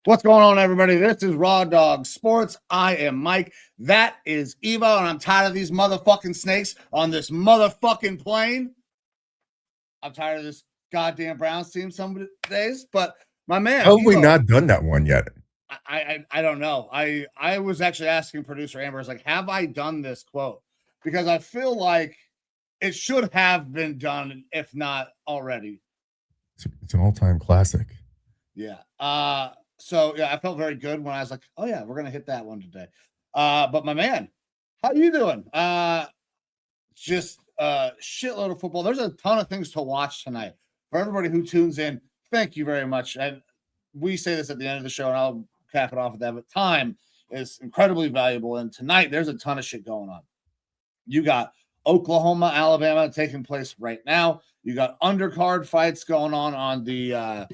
What's going on, everybody? This is Raw Dog Sports. I am Mike. That is Evo, and I'm tired of these motherfucking snakes on this motherfucking plane. I'm tired of this goddamn Browns team some days, but my man. How have we not done that one yet? I don't know. I was actually asking producer Amber, I was like, have I done this quote? Because I feel like it should have been done, if not already. It's an all-time classic. Yeah. So yeah, I felt very good when I was like, oh yeah, we're gonna hit that one today. But my man, how you doing? Just shitload of football. There's a ton of things to watch tonight. For everybody who tunes in, thank you very much. And we say this at the end of the show, and I'll cap it off with that, but time is incredibly valuable. And tonight there's a ton of shit going on. You got Oklahoma, Alabama taking place right now. You got undercard fights going on the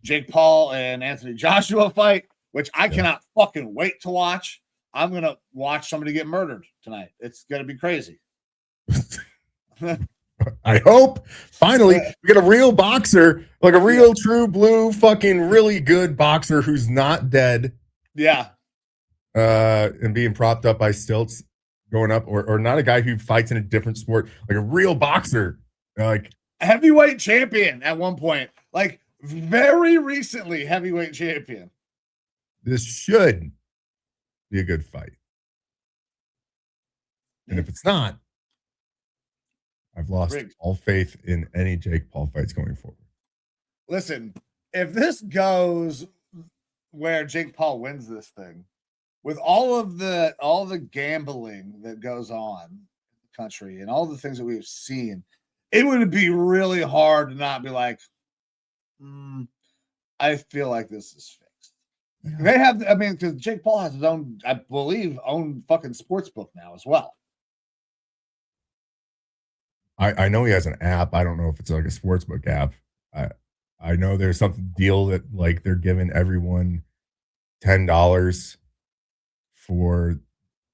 Jake Paul and Anthony Joshua fight, which I cannot fucking wait to watch. I'm going to watch somebody get murdered tonight. It's going to be crazy. I hope. Finally, we get a real boxer, like a real true blue fucking really good boxer who's not dead. Yeah. And being propped up by stilts going up, or not a guy who fights in a different sport, like a real boxer. Like heavyweight champion at one point. Like very recently heavyweight champion. This should be a good fight. And if it's not, I've lost all faith in any Jake Paul fights going forward. Listen, if this goes where Jake Paul wins this thing, with all the gambling that goes on in the country and all the things that we've seen, it would be really hard to not be like, I feel like this is fixed. Yeah. They have, I mean, because Jake Paul has his own, I believe, own fucking sports book now as well. I know he has an app. I don't know if it's like a sportsbook app. I know there's something deal that like they're giving everyone $10 for,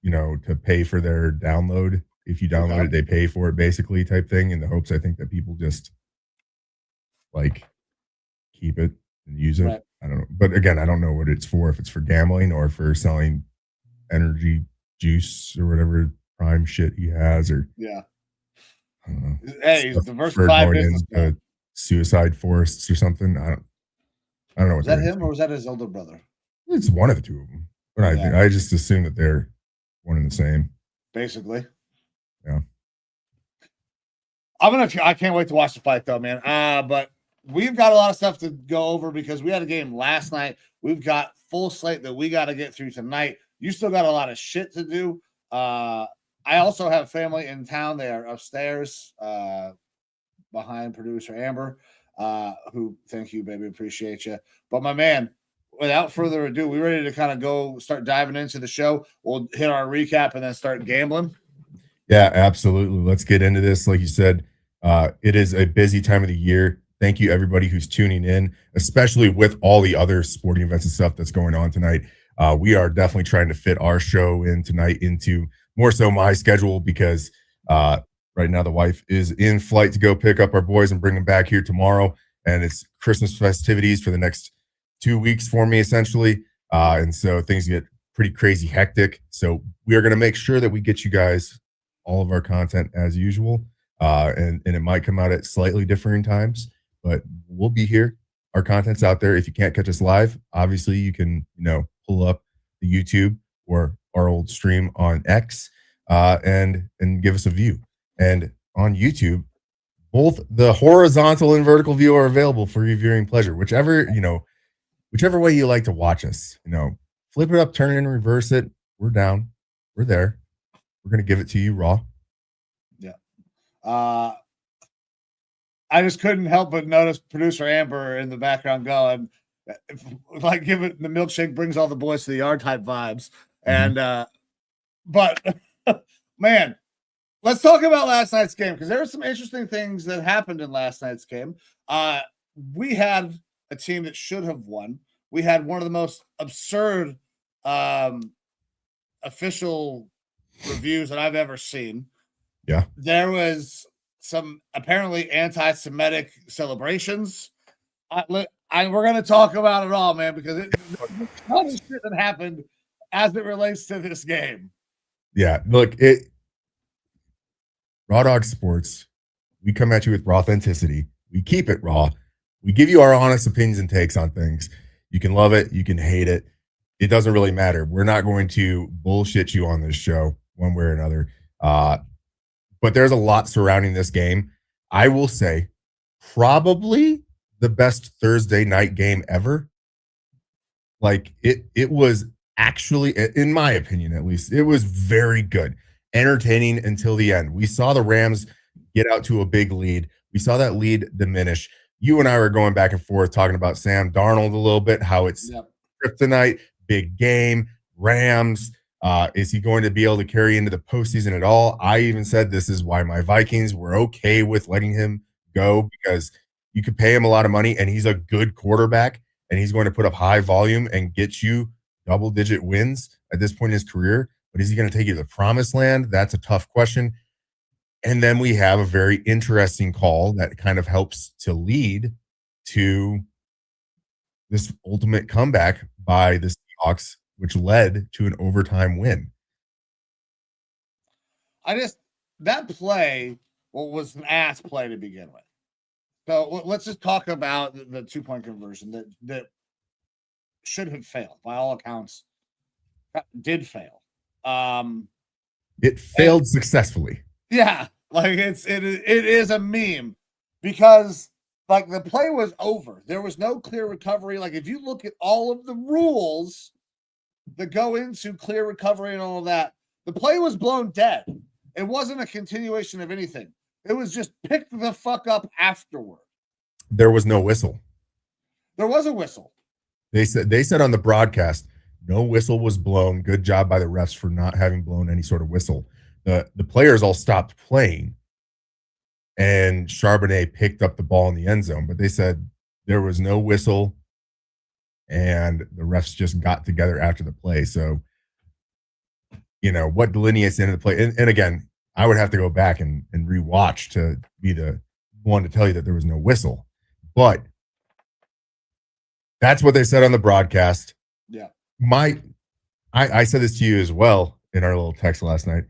to pay for their download. If you download it, they pay for it basically type thing, in the hopes, I think, that people just like keep it and use it. Right. I don't know. But again, I don't know what it's for, if it's for gambling or for selling energy juice or whatever prime shit he has, or I don't know. Hey, he's diversified business. Suicide forests or something. I don't know. Was that him or was that his older brother? It's one of the two of them. But I just assume that they're one and the same. Basically. Yeah. I can't wait to watch the fight though, man. But we've got a lot of stuff to go over because we had a game last night. We've got full slate that we got to get through tonight. You still got a lot of shit to do. I also have family in town. They are upstairs behind producer Amber, who, thank you, baby. Appreciate you. But my man, without further ado, we ready to kind of start diving into the show. We'll hit our recap and then start gambling. Yeah, absolutely. Let's get into this. Like you said, it is a busy time of the year. Thank you, everybody who's tuning in, especially with all the other sporting events and stuff that's going on tonight. We are definitely trying to fit our show in tonight into more so my schedule, because right now the wife is in flight to go pick up our boys and bring them back here tomorrow. And it's Christmas festivities for the next 2 weeks for me, essentially. And so things get pretty crazy hectic. So we are going to make sure that we get you guys all of our content as usual. And it might come out at slightly differing times, but we'll be here. Our content's out there. If you can't catch us live, obviously you can, pull up the YouTube or our old stream on X and give us a view. And on YouTube, both the horizontal and vertical view are available for your viewing pleasure. Whichever way you like to watch us, flip it up, turn it and reverse it. We're down. We're there. We're going to give it to you raw. Yeah. I just couldn't help but notice producer Amber in the background going, like, give it the milkshake brings all the boys to the yard type vibes. And, but man, let's talk about last night's game because there were some interesting things that happened in last night's game. We had a team that should have won. We had one of the most absurd official reviews that I've ever seen. Yeah. There was some apparently anti-Semitic celebrations. We're going to talk about it all, man, because there's a ton of shit that happened as it relates to this game. Yeah, look, Raw Dog Sports, we come at you with raw authenticity. We keep it raw. We give you our honest opinions and takes on things. You can love it. You can hate it. It doesn't really matter. We're not going to bullshit you on this show one way or another. But there's a lot surrounding this game. I will say probably the best Thursday night game ever. Like it was actually, in my opinion, at least, it was very good. Entertaining until the end. We saw the Rams get out to a big lead. We saw that lead diminish. You and I were going back and forth talking about Sam Darnold a little bit, how it's kryptonite, big game, Rams. Is he going to be able to carry into the postseason at all? I even said this is why my Vikings were okay with letting him go because you could pay him a lot of money and he's a good quarterback and he's going to put up high volume and get you double-digit wins at this point in his career. But is he going to take you to the promised land? That's a tough question. And then we have a very interesting call that kind of helps to lead to this ultimate comeback by the Seahawks, which led to an overtime win. That play was an ass play to begin with. So let's just talk about the 2-point conversion that should have failed. By all accounts, did fail. It failed successfully. Yeah, like it is a meme because like the play was over. There was no clear recovery. Like if you look at all of the rules that go into clear recovery and all of that, the play was blown dead. It wasn't a continuation of anything. It was just pick the fuck up afterward. There was no whistle. There was a whistle. They said on the broadcast, no whistle was blown. Good job by the refs for not having blown any sort of whistle. The players all stopped playing, and Charbonnet picked up the ball in the end zone. But they said there was no whistle, and the refs just got together after the play. So, what delineates the end of the play? And again, I would have to go back and rewatch to be the one to tell you that there was no whistle. But that's what they said on the broadcast. Yeah. I said this to you as well in our little text last night.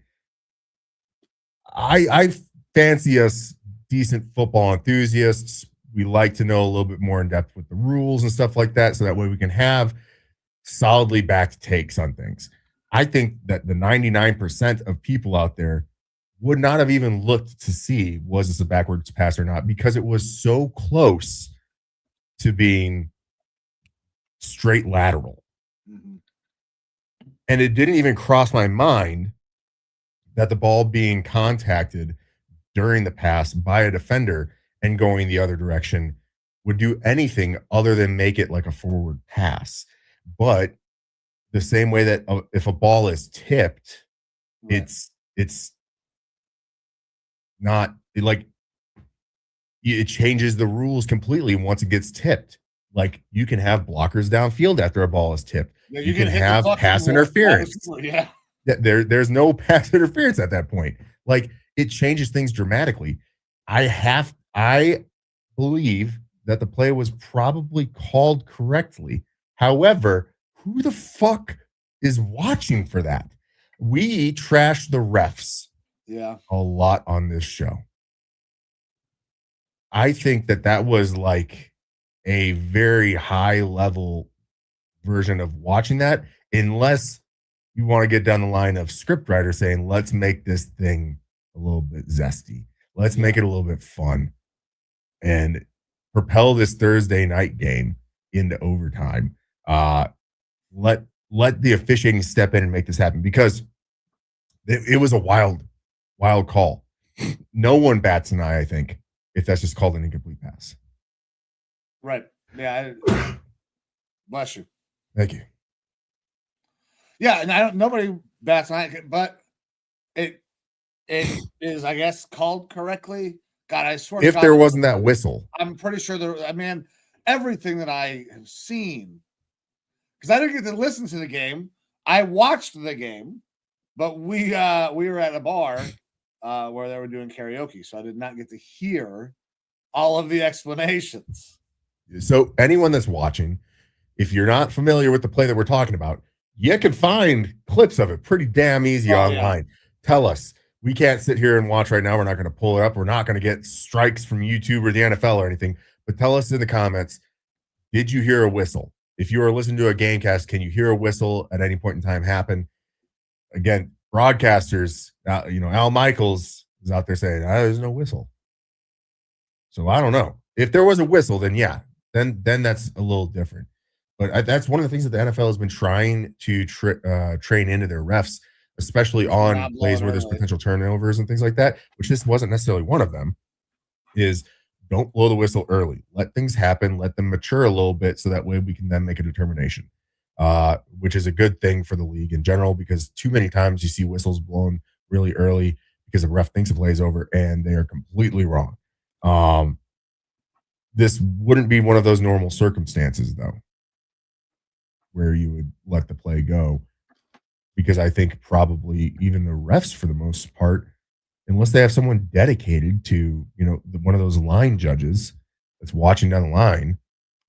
I fancy us decent football enthusiasts. We like to know a little bit more in depth with the rules and stuff like that, so that way we can have solidly backed takes on things. I think that the 99% of people out there would not have even looked to see was this a backwards pass or not, because it was so close to being straight lateral. Mm-hmm. And it didn't even cross my mind that the ball being contacted during the pass by a defender and going the other direction would do anything other than make it like a forward pass. But the same way that if a ball is tipped, right, it's not like it changes the rules completely once it gets tipped. Like you can have blockers downfield after a ball is tipped. Yeah, you can have pass interference. Yeah. There's no pass interference at that point. Like it changes things dramatically. I believe that the play was probably called correctly. However, who the fuck is watching for that? We trash the refs a lot on this show. I think that was like a very high level version of watching that, unless you want to get down the line of scriptwriter saying, let's make this thing a little bit zesty. Let's make it a little bit fun and propel this Thursday night game into overtime. Let let the officiating step in and make this happen, because it was a wild call. No one bats an eye, I think, if that's just called an incomplete pass. Right. Yeah. Bless you. Thank you. Yeah, and nobody bats an eye, but it is, I guess, called correctly. God, I swear. If there wasn't that whistle, I'm pretty sure there. I mean, everything that I have seen, because I didn't get to listen to the game. I watched the game, but we were at a bar where they were doing karaoke, so I did not get to hear all of the explanations. So anyone that's watching, if you're not familiar with the play that we're talking about, you can find clips of it pretty damn easy online. Yeah. Tell us. We can't sit here and watch right now. We're not going to pull it up. We're not going to get strikes from YouTube or the NFL or anything. But tell us in the comments, did you hear a whistle? If you are listening to a Gamecast, can you hear a whistle at any point in time happen? Again, broadcasters, Al Michaels is out there saying, there's no whistle. So I don't know. If there was a whistle, then yeah, then that's a little different. But that's one of the things that the NFL has been trying to train into their refs, especially on plays where there's potential turnovers and things like that, which this wasn't necessarily one of them, is don't blow the whistle early. Let things happen. Let them mature a little bit so that way we can then make a determination, which is a good thing for the league in general, because too many times you see whistles blown really early because the ref thinks the play is over and they are completely wrong. This wouldn't be one of those normal circumstances, though, where you would let the play go. Because I think probably even the refs, for the most part, unless they have someone dedicated to, one of those line judges that's watching down the line,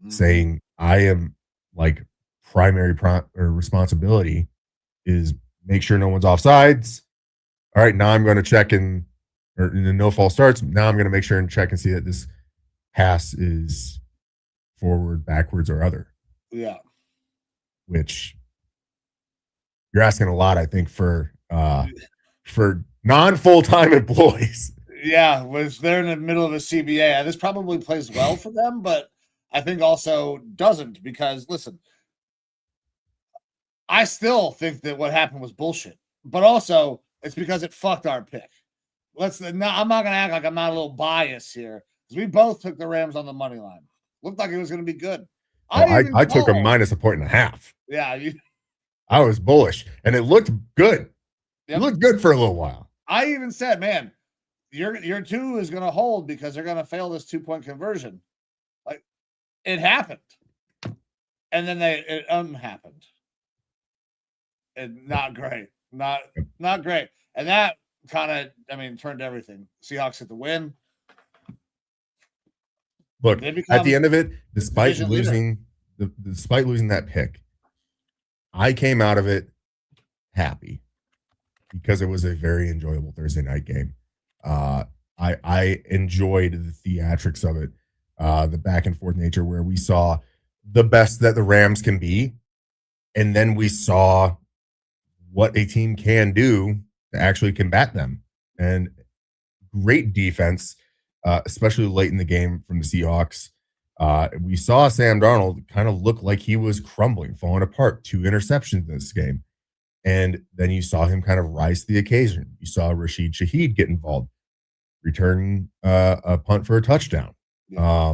saying, I am like primary responsibility is make sure no one's offsides. All right, now I'm going to check or the no fall starts. Now I'm going to make sure and check and see that this pass is forward, backwards, or other. Yeah. Which you're asking a lot, I think, for non-full-time employees. Yeah, was they're in the middle of a CBA. This probably plays well for them, but I think also doesn't, because listen, I still think that what happened was bullshit, but also it's because it fucked our pick. I'm not gonna act like I'm not a little biased here, because we both took the Rams on the money line. Looked like it was going to be good. I took a -1.5. Yeah. I was bullish, and it looked good. Yep. It looked good for a little while. I even said, man, your 2 is going to hold because they're going to fail this 2-point conversion. Like, it happened. And then it unhappened. And not great. Not great. And that kind of, turned everything. Seahawks hit the win. Look, at the end of it, despite losing that pick, I came out of it happy because it was a very enjoyable Thursday night game. I enjoyed the theatrics of it, the back and forth nature where we saw the best that the Rams can be, and then we saw what a team can do to actually combat them. And great defense, especially late in the game from the Seahawks. We saw Sam Darnold kind of look like he was crumbling, falling apart. 2 interceptions in this game. And then you saw him kind of rise to the occasion. You saw Rashid Shaheed get involved, returning a punt for a touchdown. Yeah.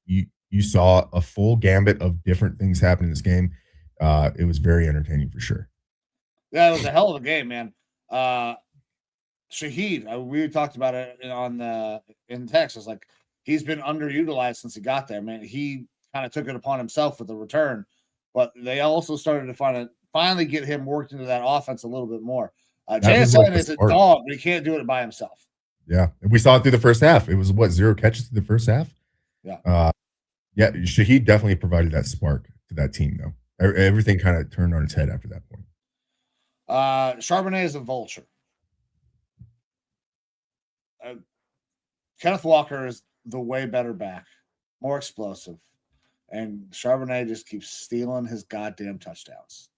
You saw a full gambit of different things happen in this game. It was very entertaining for sure. Yeah, it was a hell of a game, man. Shaheed, we talked about it in Texas. Like, he's been underutilized since he got there, man. He kind of took it upon himself with the return, but they also started to finally get him worked into that offense a little bit more. JSN is a dog, but he can't do it by himself. Yeah, we saw it through the first half. It was 0 catches through the first half. Yeah. Yeah, Shaheed definitely provided that spark to that team, though. Everything kind of turned on its head after that point. Charbonnet is a vulture. Kenneth Walker is the way better back, more explosive, and Charbonnet just keeps stealing his goddamn touchdowns.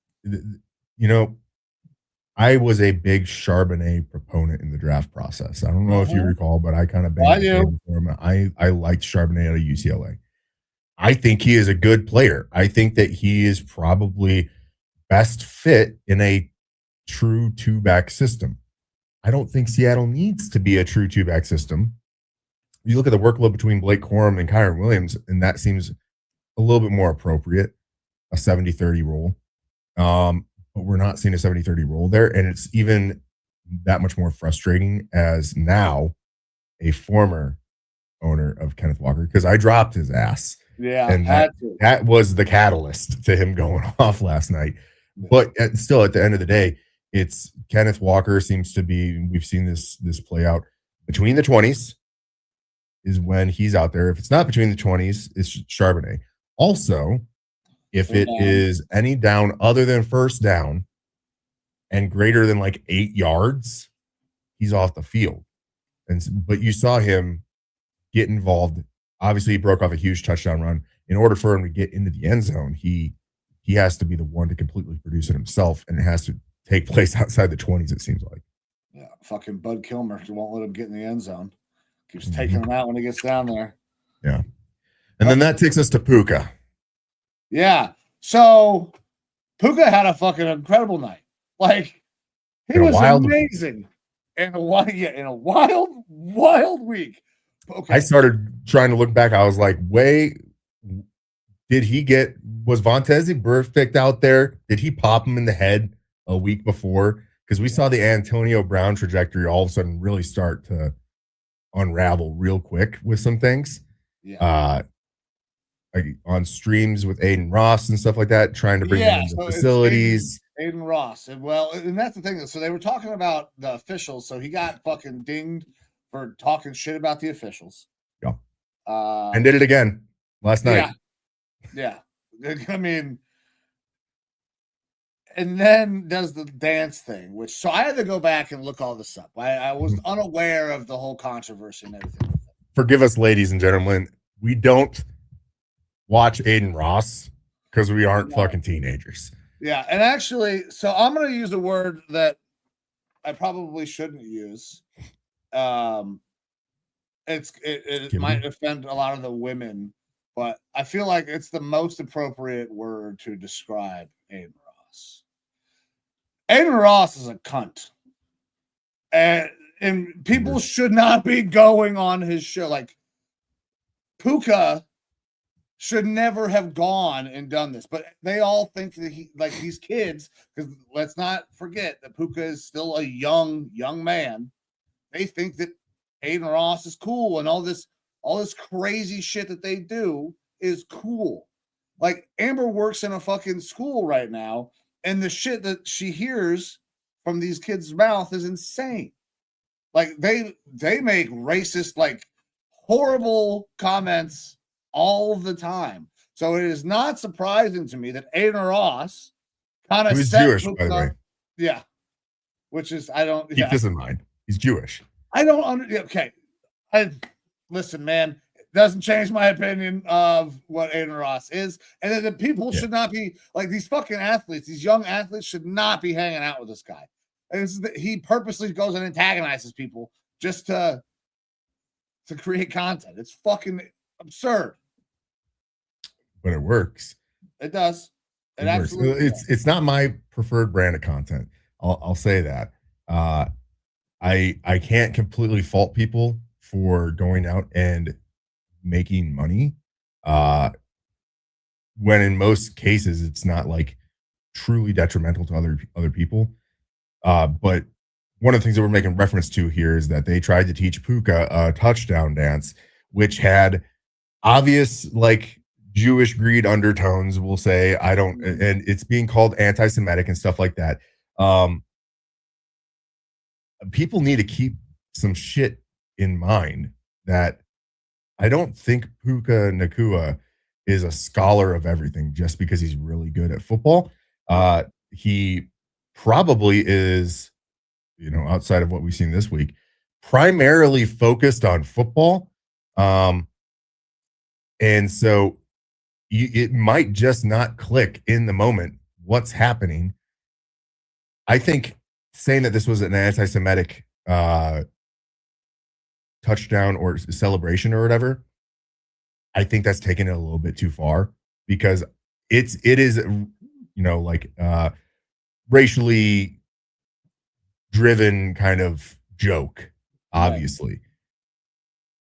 I was a big Charbonnet proponent in the draft process. I don't know if you recall, but I kind of banged for him. I liked Charbonnet out of UCLA. I think he is a good player. I think that he is probably best fit in a true two-back system. I don't think Seattle needs to be a true two-back system. You look at the workload between Blake Corum and Kyron Williams, and that seems a little bit more appropriate, a 70-30 role. But we're not seeing a 70-30 role there, and it's even that much more frustrating as now a former owner of Kenneth Walker, because I dropped his ass. Yeah, and that was the catalyst to him going off last night. But still, at the end of the day, it's Kenneth Walker seems to be, we've seen this play out between the 20s is when he's out there. If it's not between the 20s, it's Charbonnet. Also, if it is any down other than first down and greater than like 8 yards, he's off the field. But you saw him get involved. Obviously, he broke off a huge touchdown run. In order for him to get into the end zone, he has to be the one to completely produce it himself, and it has to take place outside the 20s, it seems like. Yeah, fucking Bud Kilmer won't let him get in the end zone. Keeps taking him out when he gets down there. Yeah. And then that takes us to Puka. Yeah. So Puka had a fucking incredible night. Like, he was amazing. In a wild week. Okay. I started trying to look back. I was like, was Vontaze Burfict out there? Did he pop him in the head a week before? Because we saw the Antonio Brown trajectory all of a sudden really start to unravel real quick with some things. Yeah. Like on streams with Aiden Ross and stuff like that, trying to bring him into facilities. Aiden Ross. And that's the thing. So they were talking about the officials. So he got fucking dinged for talking shit about the officials. Yeah. And did it again last night. Yeah. I mean, and then does the dance thing, so I had to go back and look all this up. I was unaware of the whole controversy and everything. Forgive us, ladies and gentlemen. We don't watch Aiden Ross because we aren't fucking teenagers. Yeah, and actually, so I'm going to use a word that I probably shouldn't use. It might offend a lot of the women, but I feel like it's the most appropriate word to describe Aiden Ross. Aiden Ross is a cunt. And people should not be going on his show. Like, Puka should never have gone and done this, but they all think that these kids, because let's not forget that Puka is still a young man. They think that Aiden Ross is cool, and all this crazy shit that they do is cool. Like, Amber works in a fucking school right now, and the shit that she hears from these kids' mouth is insane. Like, they make racist, like, horrible comments all the time. So it is not surprising to me that Aiden Ross kind of set Jewish, by the way. Yeah. Which is, I don't keep this in mind. He's Jewish. I don't okay. Listen, man, it doesn't change my opinion of what Aiden Ross is. And then the people should not be like these fucking athletes, these young athletes should not be hanging out with this guy. And he purposely goes and antagonizes people just to create content. It's fucking absurd. But it works. It does. It absolutely works. It's not my preferred brand of content. I'll say that. I can't completely fault people for going out and making money. When in most cases it's not like truly detrimental to other people. But one of the things that we're making reference to here is that they tried to teach Puka a touchdown dance, which had obvious like Jewish greed undertones, we'll say. And it's being called anti-Semitic and stuff like that. People need to keep some shit in mind that I don't think Puka Nacua is a scholar of everything just because he's really good at football. He probably is, outside of what we've seen this week, primarily focused on football. And so it might just not click in the moment what's happening. I think saying that this was an anti-Semitic touchdown or celebration or whatever I think that's taken it a little bit too far because it is, like racially driven kind of joke, obviously,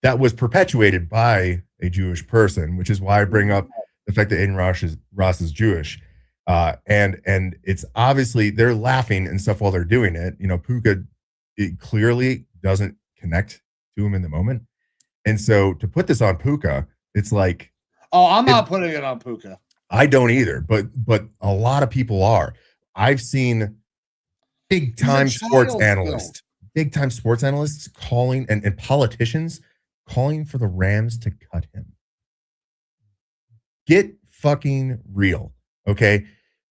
that was perpetuated by a Jewish person, which is why I bring up the fact that Aiden Ross is Jewish. And it's obviously they're laughing and stuff while they're doing it. Puka, it clearly doesn't connect to him in the moment. And so to put this on Puka, it's like, oh, I'm not putting it on Puka. I don't either, but a lot of people are. I've seen big time sports analysts calling and politicians calling for the Rams to cut him. Get fucking real, okay?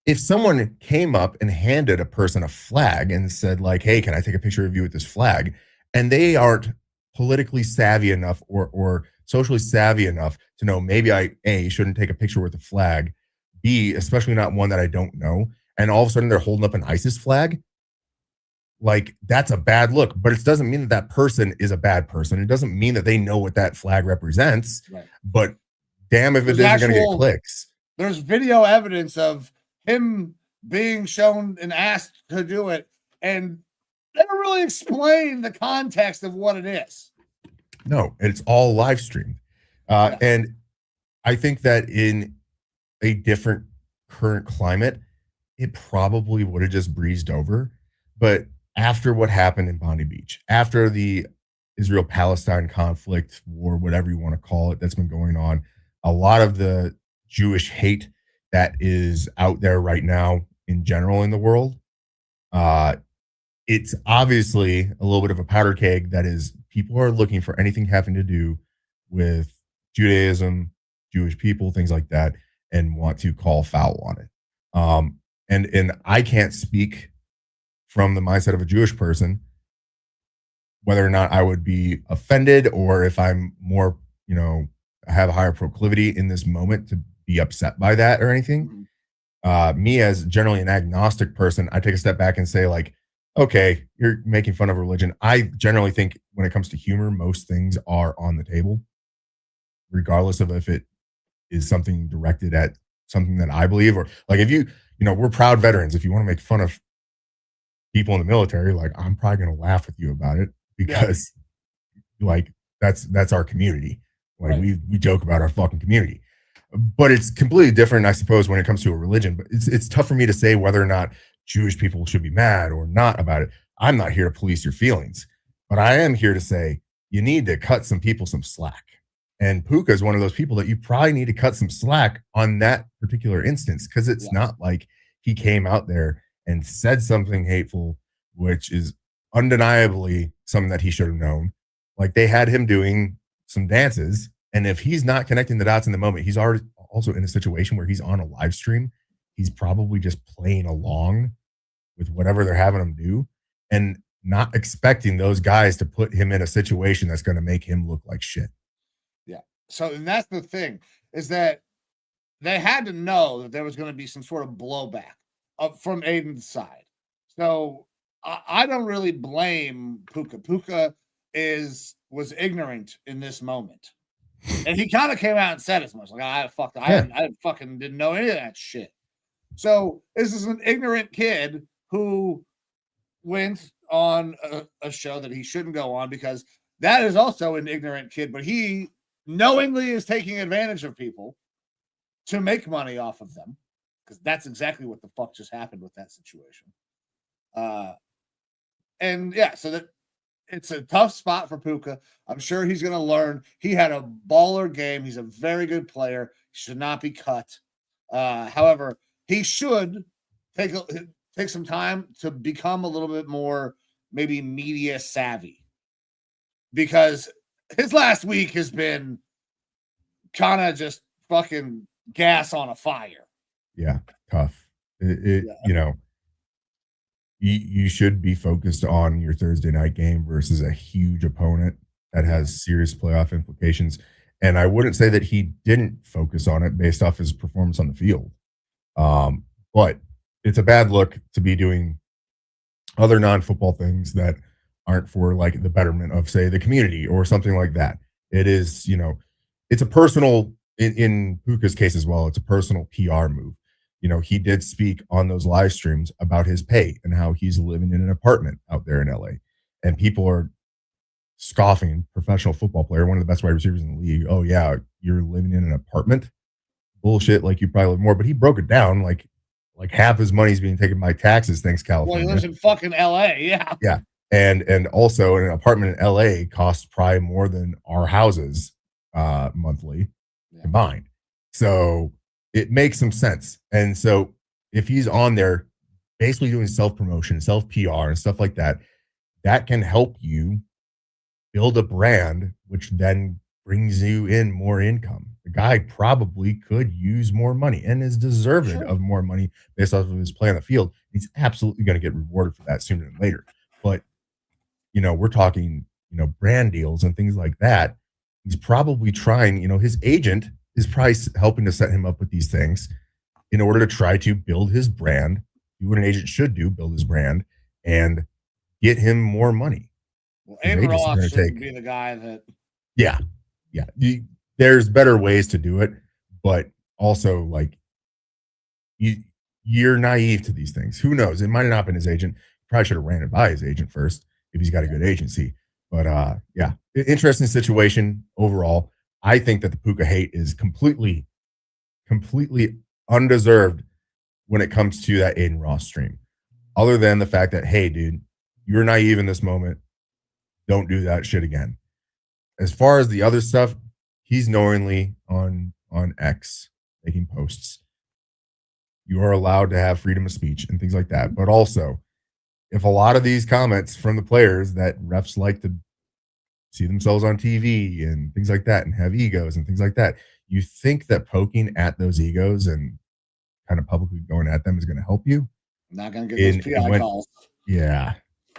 If someone came up and handed a person a flag and said, like, hey, can I take a picture of you with this flag? And they aren't politically savvy enough or socially savvy enough to know maybe I, A, shouldn't take a picture with a flag, B, especially not one that I don't know, and all of a sudden they're holding up an ISIS flag, like, that's a bad look. But it doesn't mean that person is a bad person. It doesn't mean that they know what that flag represents. Right. But damn if it isn't going to get clicks. There's video evidence of him being shown and asked to do it, and they don't really explain the context of what it is. No, it's all live streamed. And I think that in a different current climate, it probably would have just breezed over. But after what happened in Bondi Beach, after the Israel-Palestine conflict, war, whatever you want to call it, that's been going on, a lot of the Jewish hate that is out there right now in general in the world, it's obviously a little bit of a powder keg that is people are looking for anything having to do with Judaism, Jewish people, things like that, and want to call foul on it. And I can't speak from the mindset of a Jewish person whether or not I would be offended or if I'm more, have a higher proclivity in this moment to be upset by that or anything. Me as generally an agnostic person, I take a step back and say, like, okay, you're making fun of religion. I generally think when it comes to humor, most things are on the table, regardless of if it is something directed at something that I believe, or like if we're proud veterans. If you want to make fun of people in the military, like, I'm probably going to laugh with you about it because like that's our community. Like we joke about our fucking community, but it's completely different, I suppose, when it comes to a religion. But it's tough for me to say whether or not Jewish people should be mad or not about it. I'm not here to police your feelings, but I am here to say you need to cut some people some slack. And Puka is one of those people that you probably need to cut some slack on that particular instance, because it's not like he came out there and said something hateful, which is undeniably something that he should have known. Like, they had him doing some dances, and if he's not connecting the dots in the moment, he's already also in a situation where he's on a live stream. He's probably just playing along with whatever they're having him do and not expecting those guys to put him in a situation that's going to make him look like shit. Yeah. So, and that's the thing, is that they had to know that there was going to be some sort of blowback from Aiden's side. So I don't really blame Puka. Puka was ignorant in this moment. And he kind of came out and said as much. Like, I fucking didn't know any of that shit. So this is an ignorant kid who went on a show that he shouldn't go on, because that is also an ignorant kid, but he knowingly is taking advantage of people to make money off of them, because that's exactly what the fuck just happened with that situation. So that it's a tough spot for Puka. I'm sure he's going to learn. He had a baller game. He's a very good player. He should not be cut. However, he should take some time to become a little bit more maybe media savvy, because his last week has been kind of just fucking gas on a fire. Yeah, tough. You should be focused on your Thursday night game versus a huge opponent that has serious playoff implications. And I wouldn't say that he didn't focus on it based off his performance on the field. But it's a bad look to be doing other non-football things that aren't for, like, the betterment of, say, the community or something like that. It is, it's a personal in Puka's case as well. It's a personal PR move. You know, he did speak on those live streams about his pay and how he's living in an apartment out there in LA, and people are scoffing. Professional football player, one of the best wide receivers in the league. Oh yeah, you're living in an apartment? Bullshit. Like, you probably live more. But he broke it down like half his money is being taken by taxes. Thanks, California. Well, he lives in fucking LA. Yeah. Yeah. And also an apartment in LA costs probably more than our houses monthly combined. So it makes some sense. And so if he's on there basically doing self-promotion, self-PR and stuff like that, that can help you build a brand, which then brings you in more income. The guy probably could use more money and is deserving of more money based off of his play on the field. He's absolutely going to get rewarded for that sooner than later. But, you know, we're talking, you know, brand deals and things like that. He's probably trying, you know, his agent is probably helping to set him up with these things in order to try to build his brand, do what an agent should do, build his brand, and get him more money. Well, Aiden Ross should be the guy that. Yeah. There's better ways to do it, but also, like, you're naive to these things. Who knows? It might have not been his agent. Probably should have ran it by his agent first if he's got a good agency. But yeah, interesting situation overall. I think that the Puka hate is completely undeserved when it comes to that Aiden Ross stream. Other than the fact that, hey, dude, you're naive in this moment. Don't do that shit again. As far as the other stuff, he's knowingly on X making posts. You are allowed to have freedom of speech and things like that. But also, if a lot of these comments from the players that refs like to see themselves on TV and things like that and have egos and things like that, you think that poking at those egos and kind of publicly going at them is going to help you? Not going to get those PI calls. Yeah.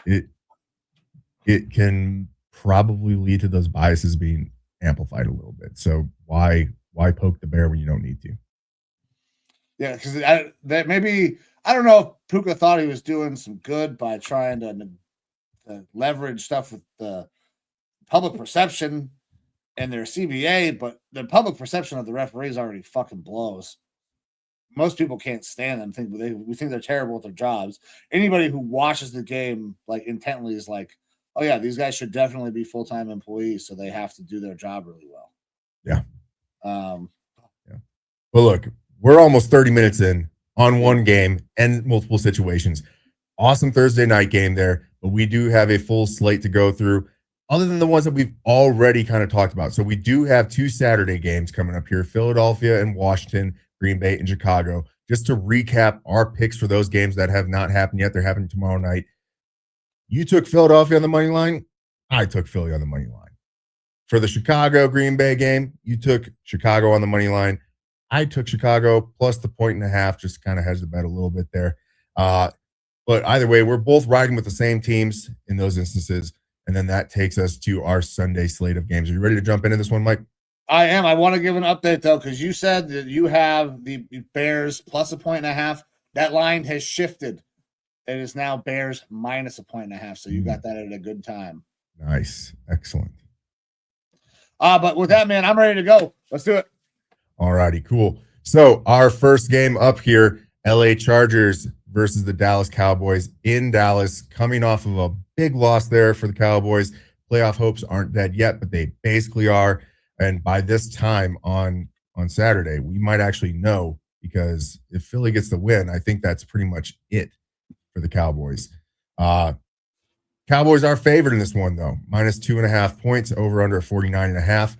It can probably lead to those biases being amplified a little bit. So why poke the bear when you don't need to? Yeah, because that maybe, I don't know if Puka thought he was doing some good by trying to leverage stuff with the public perception and their CBA, but the public perception of the referees already fucking blows. Most people can't stand them. We think they're terrible at their jobs. Anybody who watches the game like intently is like, oh yeah, these guys should definitely be full-time employees, so they have to do their job really well. Yeah. Yeah. Well, look, we're almost 30 minutes in on one game and multiple situations. Awesome Thursday night game there, but we do have a full slate to go through other than the ones that we've already kind of talked about. So we do have 2 Saturday games coming up here, Philadelphia and Washington, Green Bay and Chicago. Just to recap our picks for those games that have not happened yet. They're happening tomorrow night. You took Philadelphia on the money line. I took Philly on the money line. For the Chicago Green Bay game, you took Chicago on the money line. I took Chicago plus the 1.5, just kind of hedged the bet a little bit there. But either way, we're both riding with the same teams in those instances. And then that takes us to our Sunday slate of games. Are you ready to jump into this one, Mike? I am. I want to give an update, though, because you said that you have the Bears plus 1.5. That line has shifted. It is now Bears minus 1.5. So you got that at a good time. Nice. Excellent. But with that, man, I'm ready to go. Let's do it. All righty, cool. So our first game up here, LA Chargers versus the Dallas Cowboys in Dallas, coming off of a big loss there for the Cowboys. Playoff hopes aren't dead yet, but they basically are. And by this time on Saturday, we might actually know, because if Philly gets the win, I think that's pretty much it for the Cowboys. Cowboys are favored in this one, though. Minus 2.5 points, over under 49.5.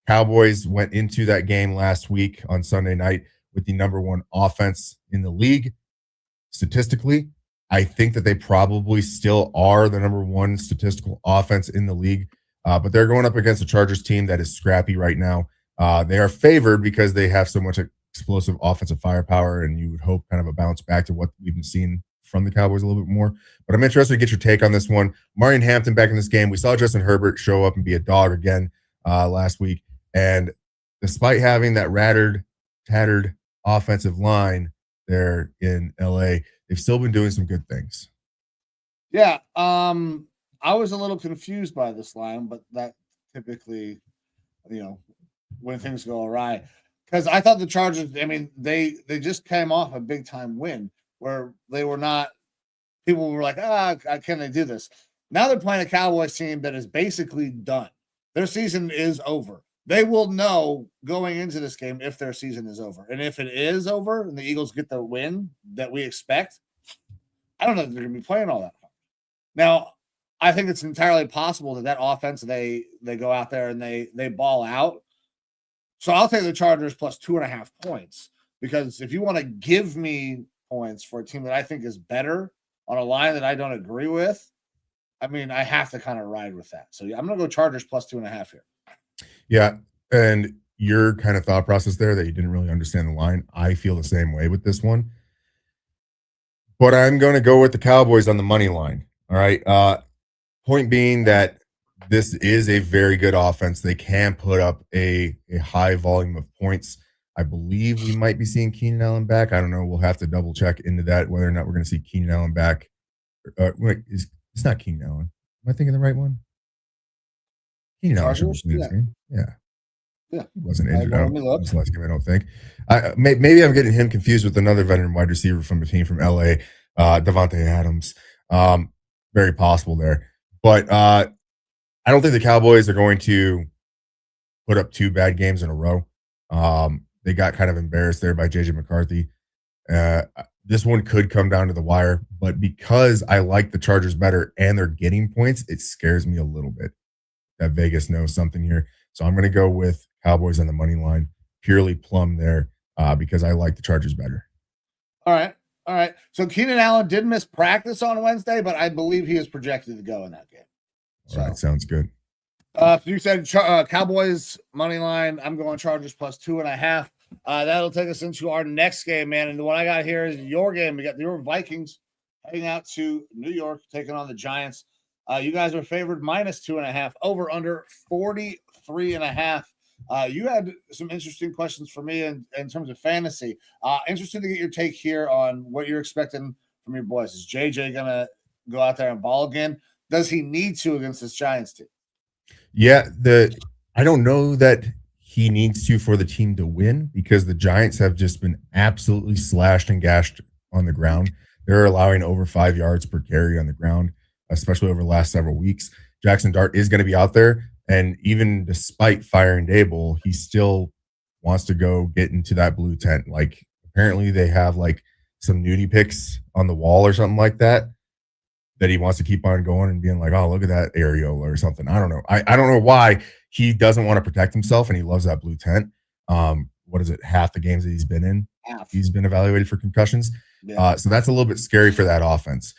Cowboys went into that game last week on Sunday night with the number 1 offense in the league. Statistically, I think that they probably still are the number 1 statistical offense in the league. But they're going up against a Chargers team that is scrappy right now. They are favored because they have so much explosive offensive firepower, and you would hope kind of a bounce back to what we've been seeing from the Cowboys a little bit more. But I'm interested to get your take on this one. Marion Hampton back in this game. We saw Justin Herbert show up and be a dog again last week. And despite having that tattered offensive line there in LA, they've still been doing some good things. Yeah. I was a little confused by this line, but that typically, when things go awry. Because I thought the Chargers, I mean, they just came off a big time win where they were not, people were like, can they do this? Now they're playing a Cowboys team that is basically done. Their season is over. They will know going into this game if their season is over. And if it is over and the Eagles get the win that we expect, I don't know if they're going to be playing all that hard. Now, I think it's entirely possible that offense, they go out there and they ball out. So I'll take the Chargers plus 2.5 points, because if you want to give me points for a team that I think is better on a line that I don't agree with, I mean, I have to kind of ride with that. So I'm going to go Chargers plus 2.5 here. Yeah. And your kind of thought process there that you didn't really understand the line, I feel the same way with this one. But I'm going to go with the Cowboys on the money line. All right. Point being that this is a very good offense. They can put up a high volume of points. I believe we might be seeing Keenan Allen back. I don't know. We'll have to double check into that, whether or not we're going to see Keenan Allen back. Wait, it's not Keenan Allen. Am I thinking the right one? Keenan Allen should be playing this game. Yeah. He wasn't injured. This last game, I don't think. Maybe I'm getting him confused with another veteran wide receiver from the team from LA, Devontae Adams. Very possible there. But I don't think the Cowboys are going to put up 2 bad games in a row. They got kind of embarrassed there by JJ McCarthy. This one could come down to the wire, but because I like the Chargers better and they're getting points, it scares me a little bit that Vegas knows something here. So I'm going to go with Cowboys on the money line, purely plumb there, because I like the Chargers better. All right. So Keenan Allen did miss practice on Wednesday, but I believe he is projected to go in that game. All right, sounds good. You said Cowboys money line. I'm going Chargers plus 2.5. That'll take us into our next game, man. And the one I got here is your game. We got your Vikings heading out to New York, taking on the Giants. You guys are favored minus 2.5, over under 43.5. You had some interesting questions for me in terms of fantasy. Interested to get your take here on what you're expecting from your boys. Is JJ going to go out there and ball again? Does he need to against this Giants team? Yeah, I don't know that he needs to for the team to win, because the Giants have just been absolutely slashed and gashed on the ground. They're allowing over 5 yards per carry on the ground, especially over the last several weeks. Jackson Dart is going to be out there, and even despite firing Dable, he still wants to go get into that blue tent. Like, apparently they have like some nudie pics on the wall or something like that he wants to keep on going and being like, oh, look at that areola or something. I don't know. I don't know why he doesn't want to protect himself, and he loves that blue tent. What is it? Half the games that he's been in, he's been evaluated for concussions. Yeah. So that's a little bit scary for that offense.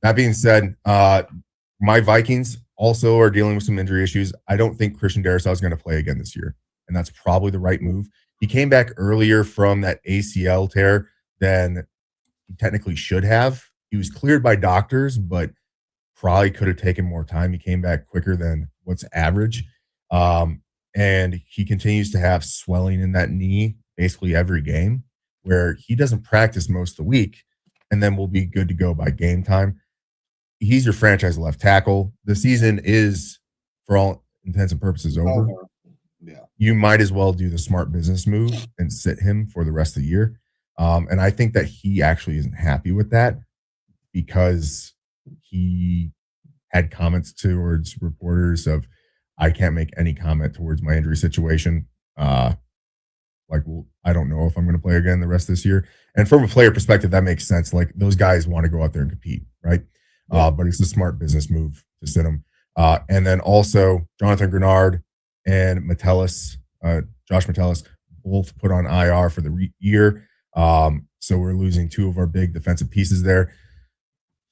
That being said, my Vikings also are dealing with some injury issues. I don't think Christian Darrisaw is going to play again this year, and that's probably the right move. He came back earlier from that ACL tear than he technically should have. He was cleared by doctors, but probably could have taken more time. He came back quicker than what's average. And he continues to have swelling in that knee basically every game, where he doesn't practice most of the week and then will be good to go by game time. He's your franchise left tackle. The season is, for all intents and purposes, over. Yeah. You might as well do the smart business move and sit him for the rest of the year. And I think that he actually isn't happy with that, because he had comments towards reporters of, I can't make any comment towards my injury situation. Well, I don't know if I'm going to play again the rest of this year. And from a player perspective, that makes sense. Like, those guys want to go out there and compete, right? Yeah. But it's a smart business move to sit him. And then also Jonathan Grenard and Josh Metellus, both put on IR for the year. So we're losing 2 of our big defensive pieces there.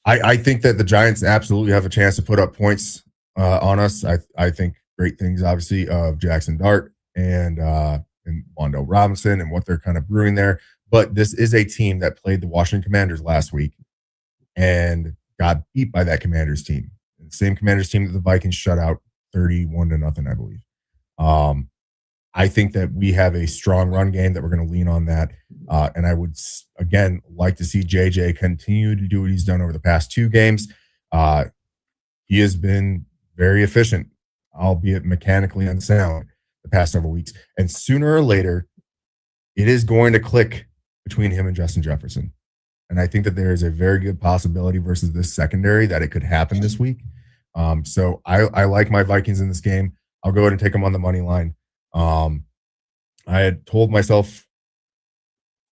I think that the Giants absolutely have a chance to put up points on us. I think great things, obviously, of Jackson Dart and Wando Robinson and what they're kind of brewing there. But this is a team that played the Washington Commanders last week and got beat by that Commanders team. The same Commanders team that the Vikings shut out 31-0, I believe. I think that we have a strong run game that we're going to lean on that. And I would, again, like to see JJ continue to do what he's done over the past 2 games. He has been very efficient, albeit mechanically unsound. the past several weeks. And sooner or later, it is going to click between him and Justin Jefferson. And I think that there is a very good possibility versus this secondary that it could happen this week. So I like my Vikings in this game. I'll go ahead and take them on the money line. I had told myself,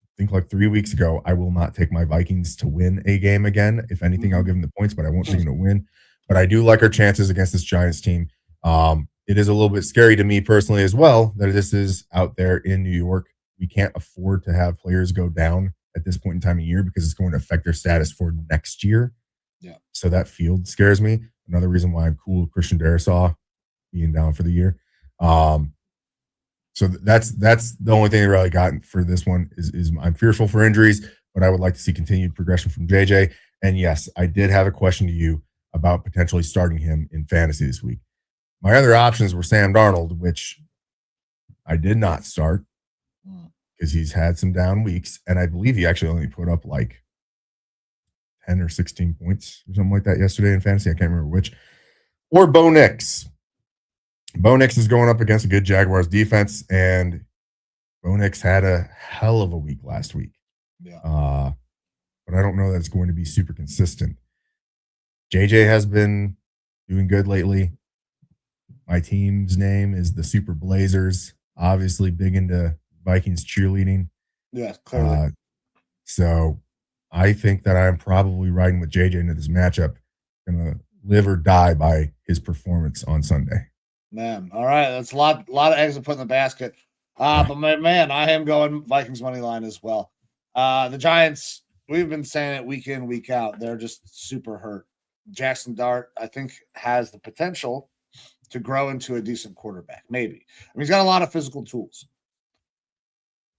I think like 3 weeks ago, I will not take my Vikings to win a game again. If anything, I'll give them the points, but I won't take them to win. But I do like our chances against this Giants team. It is a little bit scary to me personally as well that this is out there in New York. We can't afford to have players go down at this point in time of year because it's going to affect their status for next year. Yeah. So that field scares me. Another reason why I'm cool with Christian Darrisaw being down for the year. So that's the only thing I really got for this one is I'm fearful for injuries, but I would like to see continued progression from JJ. And yes, I did have a question to you about potentially starting him in fantasy this week. My other options were Sam Darnold, which I did not start because he's had some down weeks. And I believe he actually only put up like 10 or 16 points or something like that yesterday in fantasy. I can't remember which. Or Bo Nix. Bo Nix is going up against a good Jaguars defense, and Bo Nix had a hell of a week last week. Yeah. But I don't know that it's going to be super consistent. JJ has been doing good lately. My team's name is the Super Blazers. Obviously big into Vikings cheerleading. Yeah, clearly. So I think that I'm probably riding with JJ into this matchup. Gonna live or die by his performance on Sunday. Man, all right. That's a lot of eggs to put in the basket. But man, I am going Vikings money line as well. The Giants, we've been saying it week in, week out. They're just super hurt. Jackson Dart, I think, has the potential to grow into a decent quarterback. Maybe. I mean, he's got a lot of physical tools.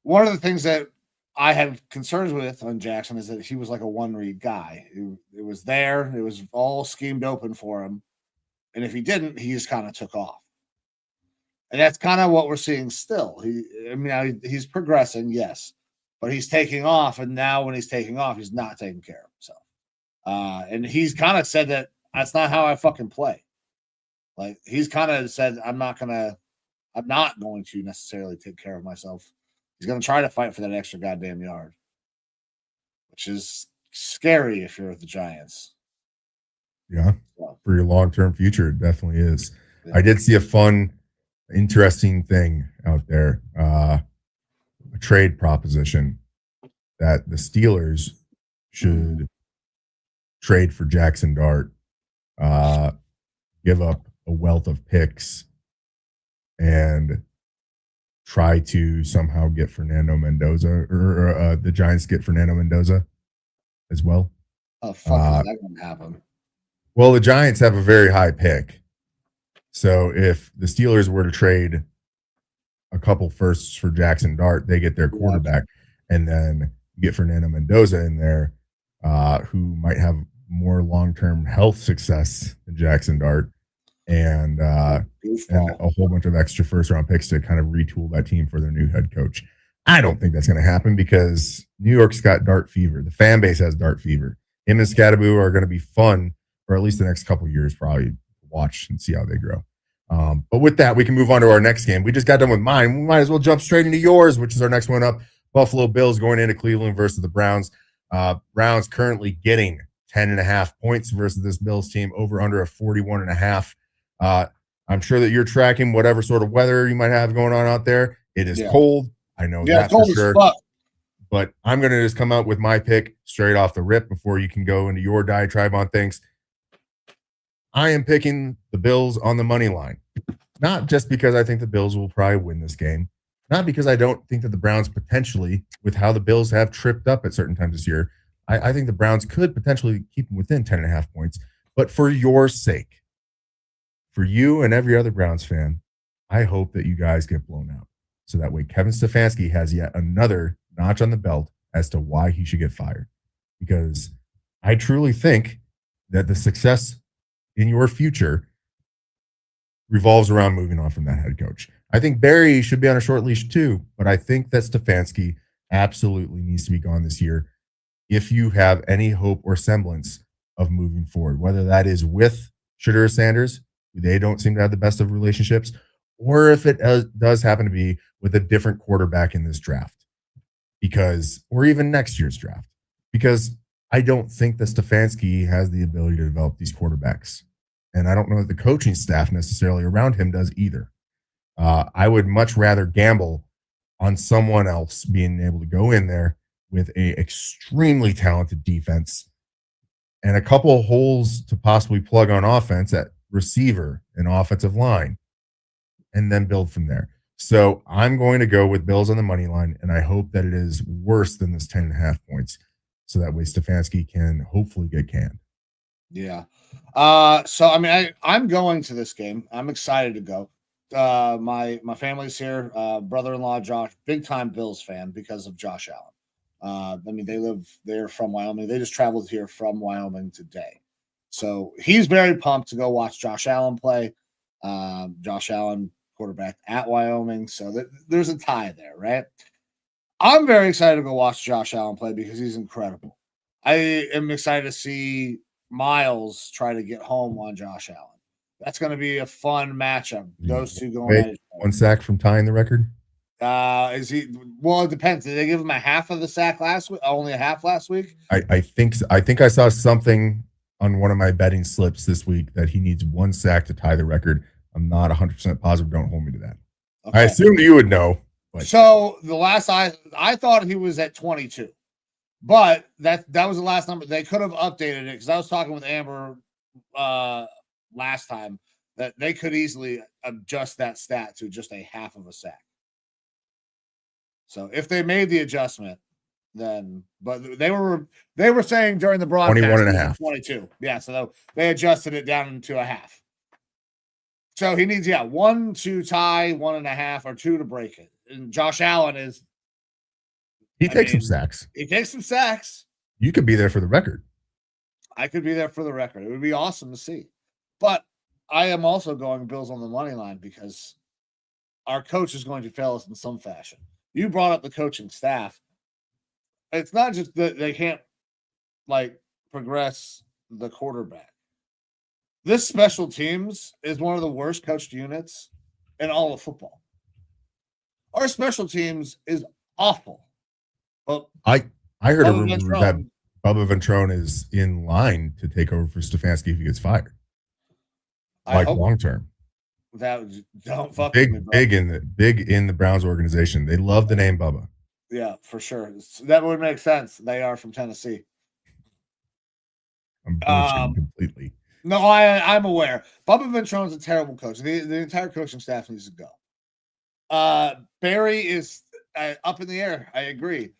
One of the things that I had concerns with on Jackson is that he was like a one-read guy. It was there. It was all schemed open for him. And if he didn't, he just kind of took off. And that's kind of what we're seeing still. He's progressing, yes, but he's taking off. And now when he's taking off, he's not taking care of himself. And he's kind of said that that's not how I fucking play. Like he's kind of said, I'm not going to necessarily take care of myself. He's going to try to fight for that extra goddamn yard, which is scary if you're with the Giants. Yeah. So, for your long-term future, it definitely is. Yeah. I did see a fun, interesting thing out there, a trade proposition that the Steelers should trade for Jackson Dart, give up a wealth of picks, and try to somehow get Fernando Mendoza, or the Giants get Fernando Mendoza as well. Oh, fuck, is that going to happen? Well, the Giants have a very high pick. So if the Steelers were to trade a couple firsts for Jackson Dart, they get their quarterback, and then get Fernando Mendoza in there, who might have more long-term health success than Jackson Dart, and a whole bunch of extra first-round picks to kind of retool that team for their new head coach. I don't think that's going to happen because New York's got Dart fever. The fan base has Dart fever. Him and Scadaboo are going to be fun for at least the next couple of years, probably watch and see how they grow. But with that, we can move on to our next game. We just got done with mine. We might as well jump straight into yours, which is our next one up. Buffalo Bills going into Cleveland versus the Browns. Browns currently getting 10.5 points versus this Bills team, over under a 41.5. I'm sure that you're tracking whatever sort of weather you might have going on out there. It is cold. I know that for sure. But I'm going to just come out with my pick straight off the rip before you can go into your diatribe on things. I am picking the Bills on the money line, not just because I think the Bills will probably win this game, not because I don't think that the Browns potentially, with how the Bills have tripped up at certain times this year, I think the Browns could potentially keep them within 10.5 points. But for your sake, for you and every other Browns fan, I hope that you guys get blown out. So that way Kevin Stefanski has yet another notch on the belt as to why he should get fired. Because I truly think that the success in your future revolves around moving on from that head coach. I think Barry should be on a short leash too, but I think that Stefanski absolutely needs to be gone this year if you have any hope or semblance of moving forward, whether that is with Shedeur Sanders, who they don't seem to have the best of relationships, or if it does happen to be with a different quarterback in this draft, or even next year's draft, because I don't think that Stefanski has the ability to develop these quarterbacks. And I don't know that the coaching staff necessarily around him does either. I would much rather gamble on someone else being able to go in there with a extremely talented defense and a couple of holes to possibly plug on offense at receiver and offensive line, and then build from there. So I'm going to go with Bills on the money line, and I hope that it is worse than this 10.5 points, so that way Stefanski can hopefully get canned. Yeah. So I mean, I'm going to this game. I'm excited to go. My family's here. Brother-in-law Josh, big time Bills fan because of Josh Allen. I mean, they're from Wyoming. They just traveled here from Wyoming today. So he's very pumped to go watch Josh Allen play. Josh Allen, quarterback at Wyoming. So there's a tie there, right? I'm very excited to go watch Josh Allen play because he's incredible. I am excited to see Miles try to get home on Josh Allen. That's going to be a fun matchup. Those two going at it. One sack from tying the record? Is he? Well, it depends. Did they give him a half of the sack last week? Only a half last week? I think I saw something on one of my betting slips this week that he needs one sack to tie the record. I'm not 100% positive. Don't hold me to that. Okay. I assumed you would know. But. So the last I thought he was at 22, but that was the last number. They could have updated it because I was talking with Amber last time that they could easily adjust that stat to just a half of a sack. So if they made the adjustment, then but they were saying during the broadcast 21.5. 22. Yeah, so they adjusted it down to a half. So he needs, 1 to tie, 1.5, or 2 to break it. And Josh Allen he takes some sacks. He takes some sacks. You could be there for the record. I could be there for the record. It would be awesome to see. But I am also going Bills on the money line because our coach is going to fail us in some fashion. You brought up the coaching staff. It's not just that they can't progress the quarterback. This special teams is one of the worst coached units in all of football. Our special teams is awful. Well, I heard a rumor that Bubba Ventrone is in line to take over for Stefanski if he gets fired. Long term. Don't fuck big, with me, big in the Browns organization. They love the name Bubba. Yeah, for sure. That would make sense. They are from Tennessee. I'm bullshitting completely. No, I'm aware. Bubba Ventrone's a terrible coach. The entire coaching staff needs to go. Barry is up in the air. I agree.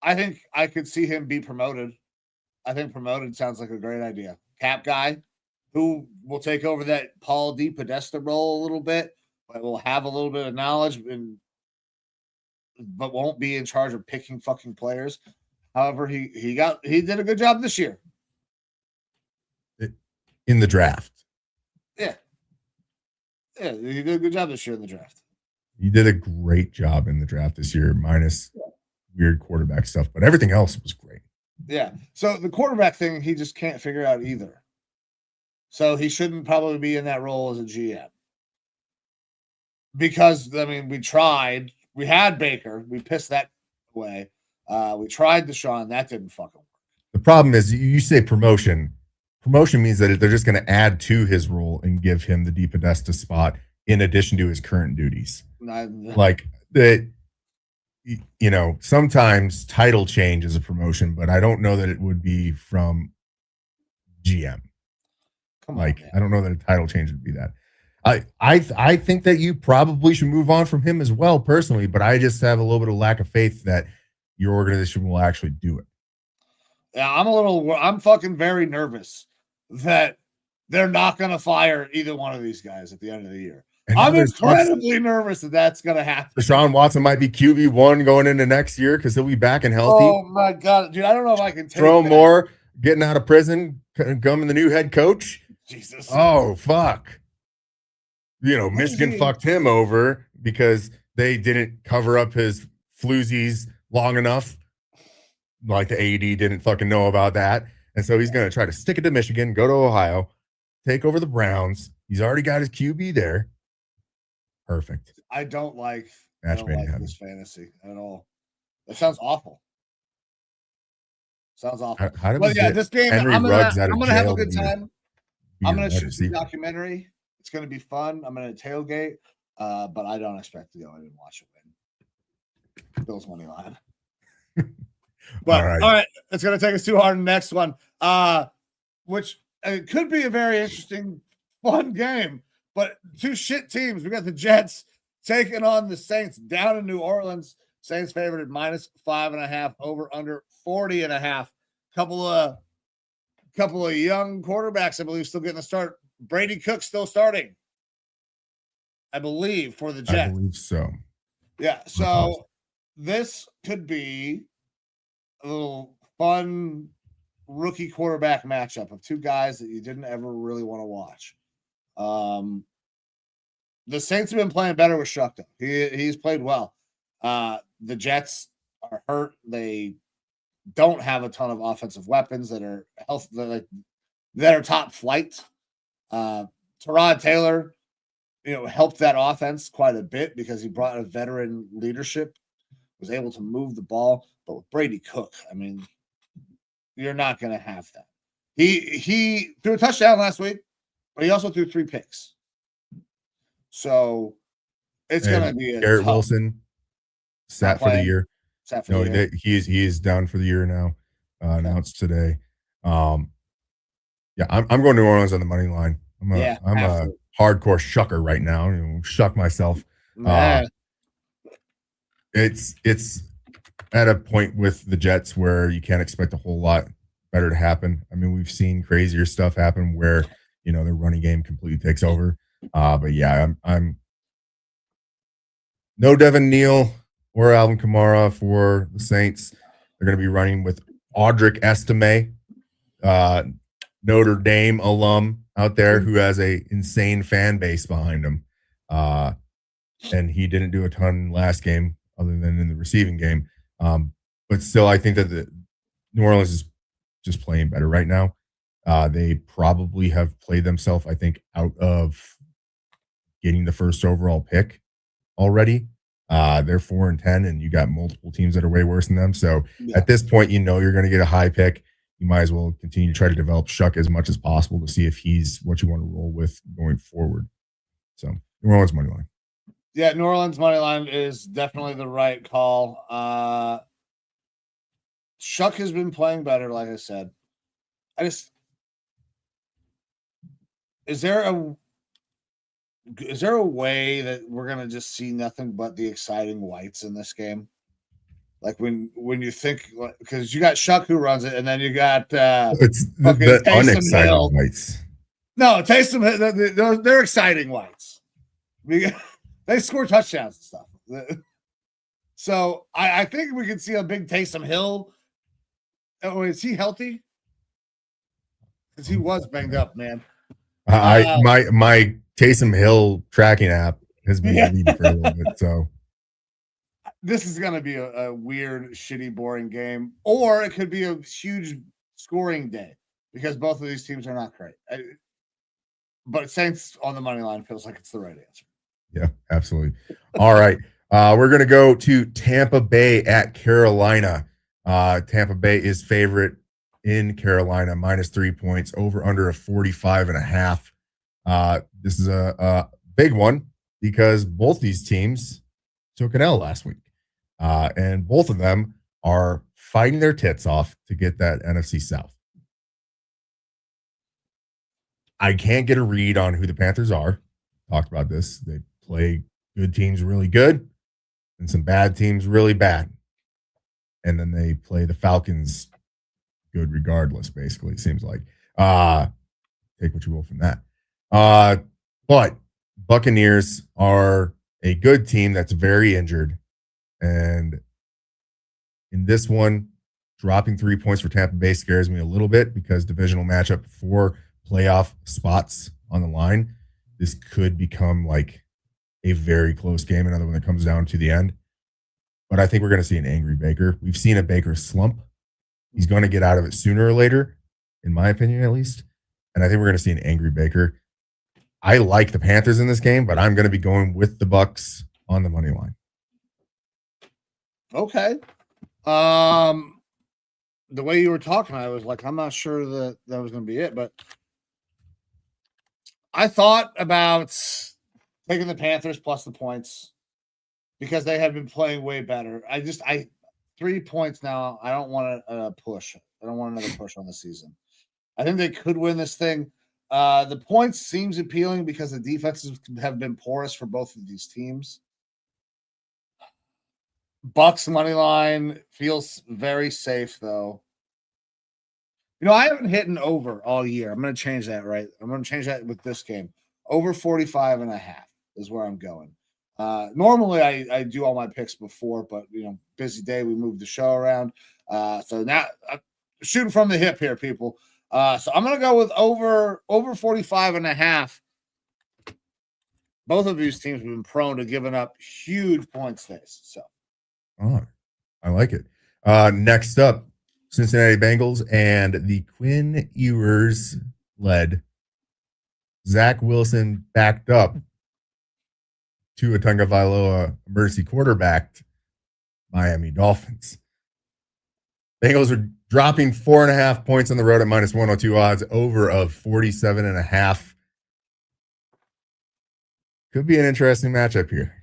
I think I could see him be promoted. I think promoted sounds like a great idea. Cap guy who will take over that Paul D. Podesta role a little bit, but will have a little bit of knowledge but won't be in charge of picking fucking players. However, he did a good job this year. In the draft. Yeah. Yeah, he did a good job this year in the draft. He did a great job in the draft this year, minus weird quarterback stuff, but everything else was great. Yeah. So the quarterback thing, he just can't figure out either. So he shouldn't probably be in that role as a GM. Because, I mean, we tried. We had Baker. We pissed that away. We tried Deshaun. That didn't fucking work. The problem is you say promotion. Promotion means that they're just going to add to his role and give him the DePodesta spot in addition to his current duties. Sometimes title change is a promotion, but I don't know that it would be from GM. I don't know that a title change would be that. I think that you probably should move on from him as well, personally, but I just have a little bit of lack of faith that your organization will actually do it. Yeah, I'm fucking very nervous that they're not going to fire either one of these guys at the end of the year. And I'm incredibly nervous that that's going to happen. Deshaun Watson might be QB1 going into next year because he'll be back and healthy. Oh, my God. Dude, I don't know if I can take Throw more, getting out of prison, becoming the new head coach. Jesus. Oh, fuck. Michigan fucked him over because they didn't cover up his floozies long enough. Like the AD didn't fucking know about that. And so he's going to try to stick it to Michigan, go to Ohio, take over the Browns. He's already got his QB there. Perfect. I don't like Match made in heaven. this fantasy at all. It sounds awful. Sounds awful. How did But we yeah, get this game, Henry Ruggs out of I'm gonna have a jail good to time. be I'm your gonna wide shoot the receiver? documentary. It's gonna be fun. I'm gonna tailgate, but I don't expect to go in and watch it win. Bills money line. But all right, it's gonna take us too hard in the next one. Which it could be a very interesting, fun game. But two shit teams. We got the Jets taking on the Saints down in New Orleans. Saints favored at -5.5, over under 40.5. Couple of young quarterbacks, I believe, still getting the start. Brady Cook still starting, I believe, for the Jets. I believe so. Yeah, so this could be a little fun rookie quarterback matchup of two guys that you didn't ever really want to watch. The Saints have been playing better with Shuck, though. He's played well. The Jets are hurt. They don't have a ton of offensive weapons that are healthy, that are top flight. Tyrod Taylor, helped that offense quite a bit because he brought a veteran leadership, was able to move the ball. But with Brady Cook, I mean, you're not going to have that. He threw a touchdown last week, but he also threw 3 picks. So it's going to be Garrett Wilson sat for the year. No, he is down for the year now. Announced today. Yeah, I'm going to New Orleans on the money line. I'm a hardcore shucker right now. Shuck myself. It's at a point with the Jets where you can't expect a whole lot better to happen. I mean, we've seen crazier stuff happen where their running game completely takes over. But yeah, I'm no Devin Neal or Alvin Kamara for the Saints. They're going to be running with Audric Estime, Notre Dame alum out there who has a insane fan base behind him. And he didn't do a ton last game other than in the receiving game. But still, I think that the New Orleans is just playing better right now. They probably have played themselves, I think, out of getting the first overall pick already. They're 4-10, and you got multiple teams that are way worse than them. So at this point, you're going to get a high pick. You might as well continue to try to develop Shuck as much as possible to see if he's what you want to roll with going forward. So New Orleans money line. Yeah, New Orleans money line is definitely the right call. Shuck has been playing better, like I said. Is there a way that we're gonna just see nothing but the exciting whites in this game? Like when you think, because you got Shuck who runs it, and then you got it's the unexciting Hill. Whites. No, Taysom, they're exciting whites. They score touchdowns and stuff. So I think we can see a big Taysom Hill. Oh, is he healthy? Because he was banged up, man. My Taysom Hill tracking app has been deleted for a little bit, so this is going to be a weird, shitty, boring game, or it could be a huge scoring day because both of these teams are not great. But Saints on the money line feels like it's the right answer. Yeah, absolutely. All right, we're going to go to Tampa Bay at Carolina. Tampa Bay is favorite in Carolina, -3 points, over under a 45.5. This is a big one because both these teams took an L last week. And both of them are fighting their tits off to get that NFC South. I can't get a read on who the Panthers are. Talked about this. They play good teams really good and some bad teams really bad. And then they play the Falcons good regardless, basically, it seems like. Take what you will from that. But Buccaneers are a good team that's very injured. And in this one, dropping 3 points for Tampa Bay scares me a little bit because divisional matchup for playoff spots on the line. This could become like a very close game, another one that comes down to the end. But I think we're going to see an angry Baker. We've seen a Baker slump. He's going to get out of it sooner or later, in my opinion, at least. And I think we're going to see an angry Baker. I like the Panthers in this game, but I'm going to be going with the Bucs on the money line. Okay. The way you were talking, I was like, I'm not sure that was going to be it, but I thought about taking the Panthers plus the points because they have been playing way better. I 3 points now. I don't want a push. I don't want another push on the season. I think they could win this thing. The points seems appealing because the defenses have been porous for both of these teams. Bucs money line feels very safe, though. I haven't hit an over all year. I'm going to change that, right? I'm going to change that with this game. Over 45.5 is where I'm going. Normally, I do all my picks before, but, busy day, we moved the show around. So now I'm shooting from the hip here, people. So I'm going to go with over 45.5. Both of these teams have been prone to giving up huge point stays. So. Oh, I like it. Next up, Cincinnati Bengals and the Quinn Ewers led Zach Wilson backed up to a Tagovailoa emergency quarterbacked Miami Dolphins. Bengals are dropping 4.5 points on the road at minus 102 odds, over of 47.5. Could be an interesting matchup here.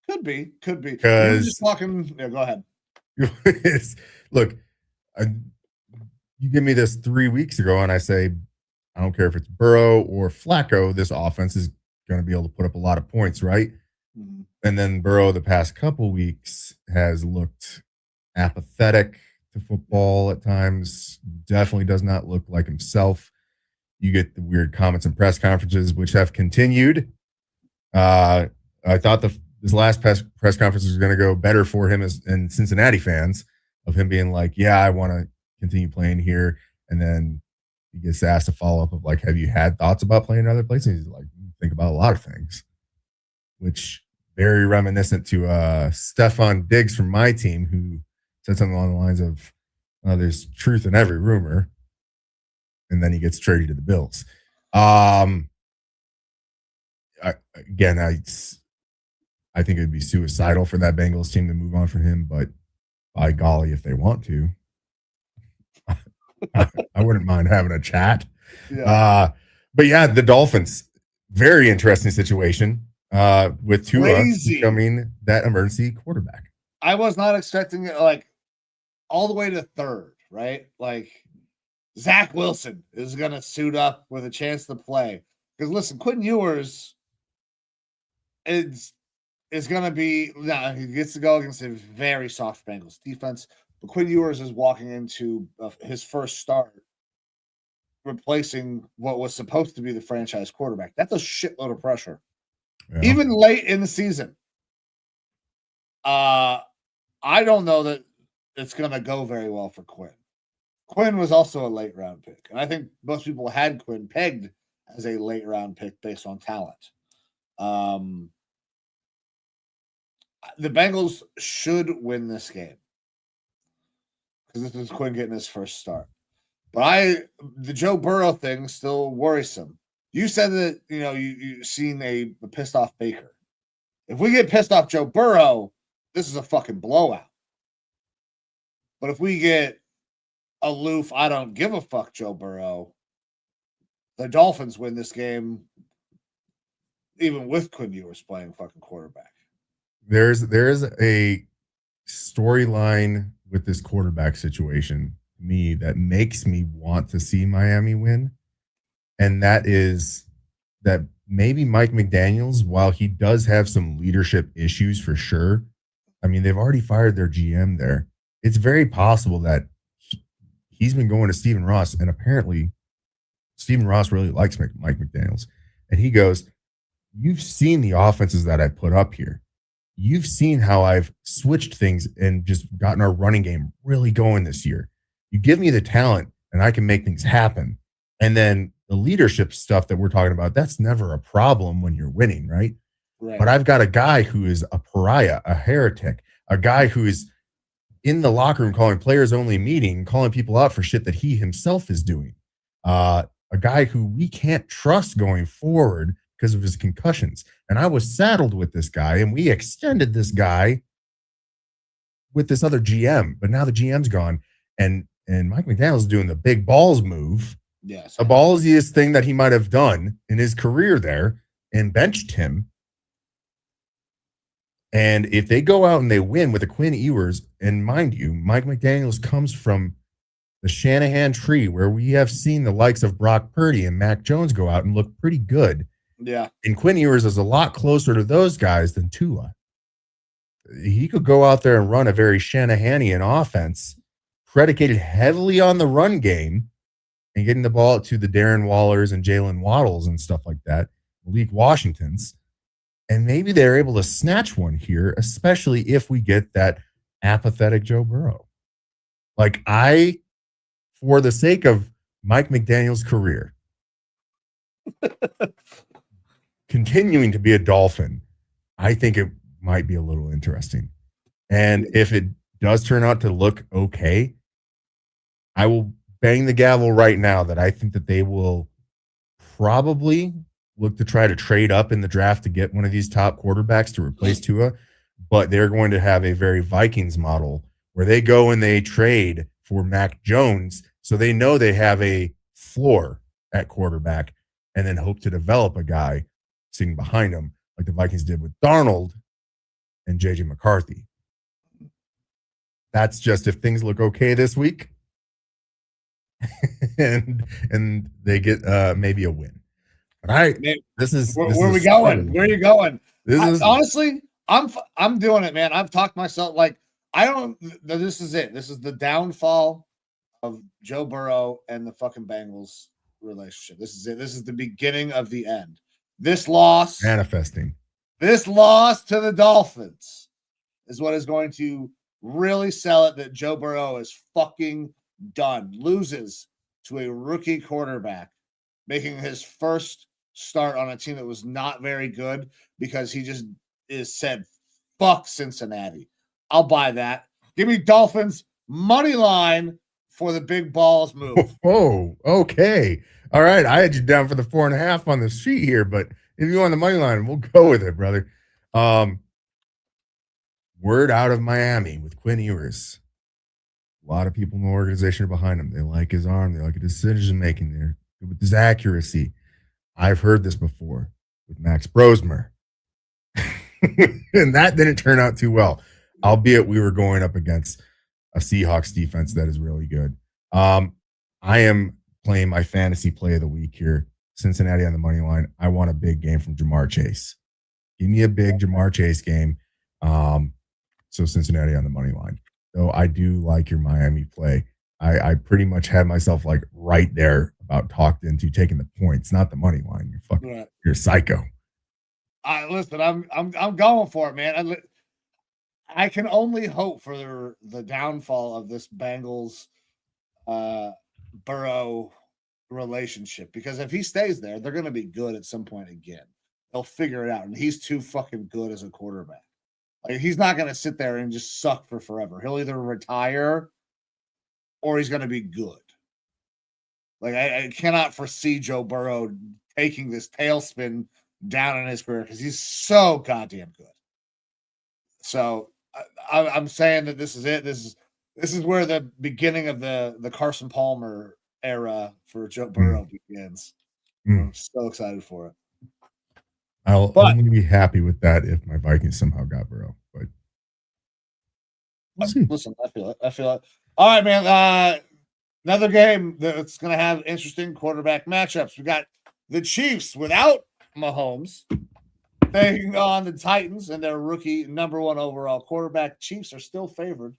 Could be. Because just talking. Yeah, go ahead. Look, you give me this 3 weeks ago, and I say, I don't care if it's Burrow or Flacco, this offense is going to be able to put up a lot of points, right? Mm-hmm. And then Burrow the past couple weeks has looked apathetic to football at times. Definitely does not look like himself. You get the weird comments and press conferences, which have continued. I thought this last press conference was going to go better for him and Cincinnati fans, of him being like, yeah, I want to continue playing here. And then he gets asked to follow up of like, have you had thoughts about playing in other places? He's like, think about a lot of things, which very reminiscent to Stefon Diggs from my team, who said something along the lines of, there's truth in every rumor. And then he gets traded to the Bills. I think it'd be suicidal for that Bengals team to move on from him, but by golly, if they want to, I wouldn't mind having a chat. Yeah. But yeah, the Dolphins, very interesting situation with Tua becoming that emergency quarterback. I was not expecting it like all the way to third, right? Like Zach Wilson is going to suit up with a chance to play. Because listen, Quinn Ewers is going to be, he gets to go against a very soft Bengals defense. But Quinn Ewers is walking into his first start, replacing what was supposed to be the franchise quarterback. That's a shitload of pressure. Yeah. Even late in the season. I don't know that it's going to go very well for Quinn. Quinn was also a late round pick. And I think most people had Quinn pegged as a late round pick based on talent. The Bengals should win this game because this is Quinn getting his first start. But the Joe Burrow thing still worrisome. You said that, you've seen a pissed off Baker. If we get pissed off Joe Burrow, this is a fucking blowout. But if we get aloof, I don't give a fuck Joe Burrow, the Dolphins win this game, even with Quinn Ewers playing fucking quarterback. There's a storyline with this quarterback situation, me, that makes me want to see Miami win. And that is that maybe Mike McDaniels, while he does have some leadership issues for sure, I mean, they've already fired their GM there. It's very possible that he's been going to Stephen Ross, and apparently Stephen Ross really likes Mike McDaniels. And he goes, you've seen the offenses that I put up here. You've seen how I've switched things and just gotten our running game really going this year. You give me the talent and I can make things happen. And then the leadership stuff that we're talking about, that's never a problem when you're winning, right? But I've got a guy who is a pariah, a heretic, a guy who is in the locker room calling players only meeting, calling people out for shit that he himself is doing. A guy who we can't trust going forward because of his concussions. And I was saddled with this guy, and we extended this guy with this other GM, but now the GM's gone, and Mike McDaniel's doing the big balls move. Yes. The ballsiest thing that he might have done in his career there, and benched him. And if they go out and they win with the Quinn Ewers, and mind you, Mike McDaniels comes from the Shanahan tree where we have seen the likes of Brock Purdy and Mac Jones go out and look pretty good. Yeah. And Quinn Ewers is a lot closer to those guys than Tua. He could go out there and run a very Shanahanian offense predicated heavily on the run game and getting the ball to the Darren Wallers and Jalen Waddles and stuff like that, Malik Washingtons. And maybe they're able to snatch one here, especially if we get that apathetic Joe Burrow. Like, for the sake of Mike McDaniel's career, continuing to be a Dolphin, I think it might be a little interesting. And if it does turn out to look okay, I will bang the gavel right now that I think that they will probably look to try to trade up in the draft to get one of these top quarterbacks to replace Tua, but they're going to have a very Vikings model where they go and they trade for Mac Jones, so they know they have a floor at quarterback, and then hope to develop a guy sitting behind him like the Vikings did with Darnold and JJ McCarthy. That's just if things look okay this week and they get maybe a win. All right, this is where are we going? Fun. Where are you going? Honestly, I'm doing it, man. I've talked myself like this is it. This is the downfall of Joe Burrow and the fucking Bengals relationship. This is it. This is the beginning of the end. This loss manifesting. This loss to the Dolphins is what is going to really sell it that Joe Burrow is fucking done. Loses to a rookie quarterback, making his first start on a team that was not very good because he just said, fuck Cincinnati. I'll buy that. Give me Dolphins money line for the big balls move. Oh, okay. All right. I had you down for the 4.5 on the sheet here, but if you want the money line, we'll go with it, brother. Word out of Miami with Quinn Ewers. A lot of people in the organization are behind him. They like his arm. They like his decision making there with his accuracy. I've heard this before with Max Brosmer. And that didn't turn out too well, albeit we were going up against a Seahawks defense that is really good. I am playing my fantasy play of the week here. Cincinnati on the money line. I want a big game from Jamar Chase. Give me a big Jamar Chase game. So Cincinnati on the money line. So I do like your Miami play. I pretty much had myself like right there about talked into taking the points, not the money line. You're fucking, right. You're psycho. Listen, I'm going for it, man. I can only hope for the downfall of this Bengals Burrow relationship, because if he stays there, they're going to be good at some point again. They'll figure it out, and he's too fucking good as a quarterback. Like, he's not going to sit there and just suck for forever. He'll either retire or he's going to be good. Like, I cannot foresee Joe Burrow taking this tailspin down in his career because he's so goddamn good. So I'm saying that this is it. This is where the beginning of the Carson Palmer era for Joe Burrow begins. I'm so excited for it. I'll only be happy with that if my Vikings somehow got Burrow. But we'll see. Listen, I feel it. All right, man. Another game that's going to have interesting quarterback matchups. We got the Chiefs without Mahomes taking on the Titans and their rookie number 1 overall quarterback. Chiefs are still favored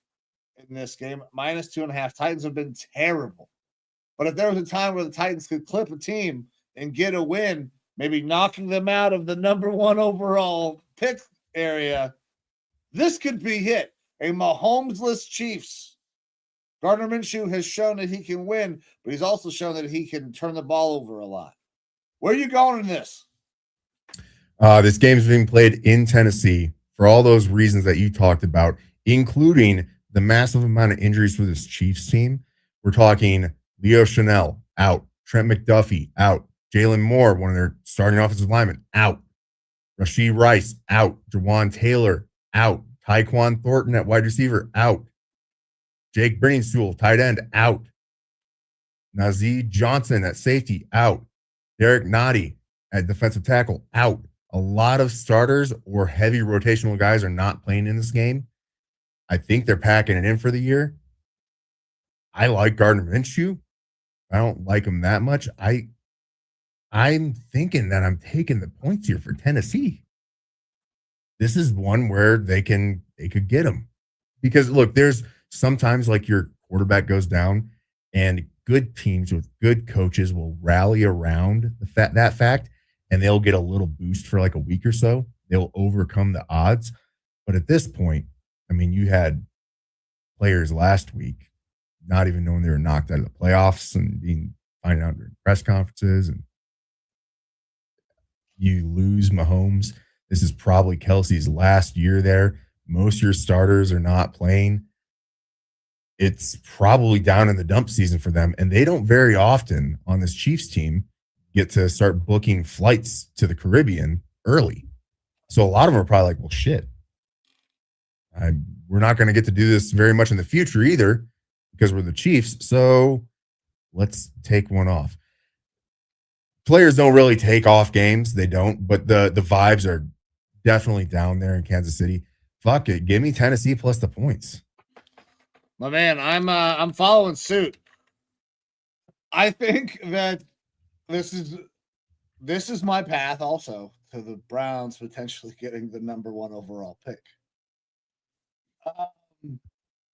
in this game, -2.5. Titans have been terrible. But if there was a time where the Titans could clip a team and get a win, maybe knocking them out of the number 1 overall pick area, this could be it. A Mahomes-less Chiefs. Gardner Minshew has shown that he can win, but he's also shown that he can turn the ball over a lot. Where are you going in this? This game is being played in Tennessee for all those reasons that you talked about, including the massive amount of injuries for this Chiefs team. We're talking Leo Chanel out, Trent McDuffie out, Jalen Moore, one of their starting offensive linemen, out. Rashee Rice, out. Jawan Taylor, out. Tyquan Thornton at wide receiver, out. Jake Brenningstool, tight end, out. Nazee Johnson at safety, out. Derek Nottie at defensive tackle, out. A lot of starters or heavy rotational guys are not playing in this game. I think they're packing it in for the year. I like Gardner Minshew. I don't like him that much. I'm thinking that I'm taking the points here for Tennessee. This is one where they could get them. Because look, there's sometimes like your quarterback goes down and good teams with good coaches will rally around that fact, and they'll get a little boost for like a week or so. They'll overcome the odds. But at this point, I mean, you had players last week not even knowing they were knocked out of the playoffs and finding out during press conferences, and you lose Mahomes. This is probably Kelsey's last year there. Most of your starters are not playing. It's probably down in the dump season for them, and they don't very often on this Chiefs team get to start booking flights to the Caribbean early. So a lot of them are probably like, well, shit. We're not going to get to do this very much in the future either because we're the Chiefs. So let's take one off. Players don't really take off games. They don't, but the vibes are definitely down there in Kansas City. Fuck it. Give me Tennessee plus the points. My man, I'm following suit. I think that this is my path also to the Browns potentially getting the number 1 overall pick.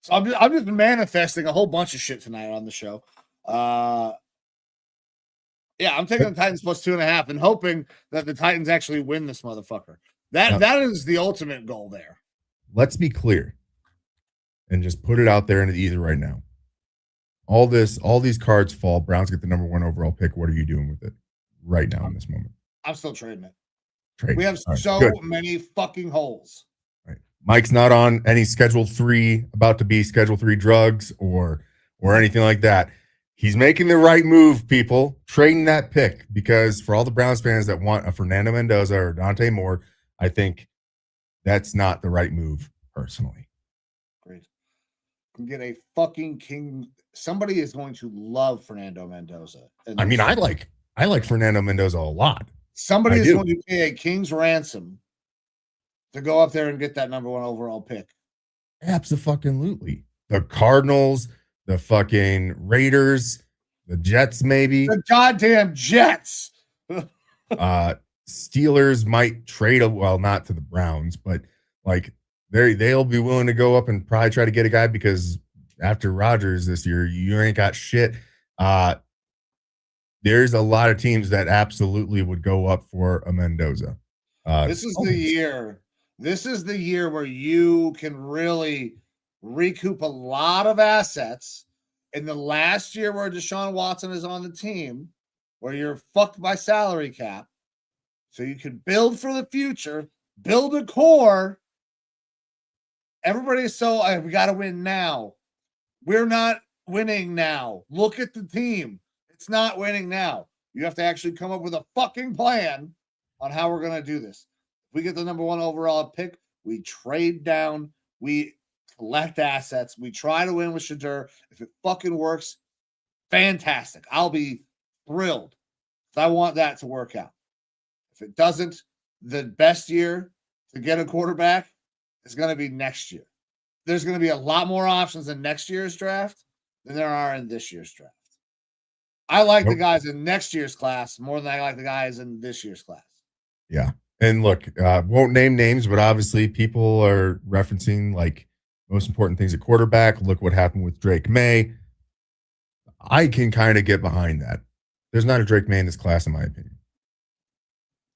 So I'm just manifesting a whole bunch of shit tonight on the show. Yeah, I'm taking the Titans plus 2.5 and hoping that the Titans actually win this motherfucker. That is the ultimate goal there. Let's be clear and just put it out there into the ether right now. All these cards fall. Browns get the number 1 overall pick. What are you doing with it right now in this moment? I'm still trading it. Trade. We have so many fucking holes. Right. Mike's not on any Schedule 3, about to be Schedule 3 drugs or anything like that. He's making the right move, people. Trading that pick, because for all the Browns fans that want a Fernando Mendoza or Dante Moore, I think that's not the right move, personally. Great. Get a fucking king. Somebody is going to love Fernando Mendoza. I mean, I like Fernando Mendoza a lot. Somebody is going to pay a king's ransom to go up there and get that number 1 overall pick. Absolutely. The Cardinals, the fucking Raiders, the Jets, maybe. The goddamn Jets. Steelers might trade not to the Browns, but like they'll be willing to go up and probably try to get a guy because after Rodgers this year, you ain't got shit. There's a lot of teams that absolutely would go up for a Mendoza. This is the year. This is the year where you can really recoup a lot of assets. In the last year where Deshaun Watson is on the team, where you're fucked by salary cap, so you can build for the future, build a core. Everybody's we got to win now. We're not winning now. Look at the team. It's not winning now. You have to actually come up with a fucking plan on how we're going to do this. If we get the number 1 overall pick, we trade down, we collect assets, we try to win with Shadur. If it fucking works, fantastic. I'll be thrilled. I want that to work out. If it doesn't, the best year to get a quarterback is going to be next year. There's going to be a lot more options in next year's draft than there are in this year's draft. I like the guys in next year's class more than I like the guys in this year's class. Yeah. And look, won't name names, but obviously people are referencing like most important things at quarterback. Look what happened with Drake May. I can kind of get behind that. There's not a Drake May in this class, in my opinion.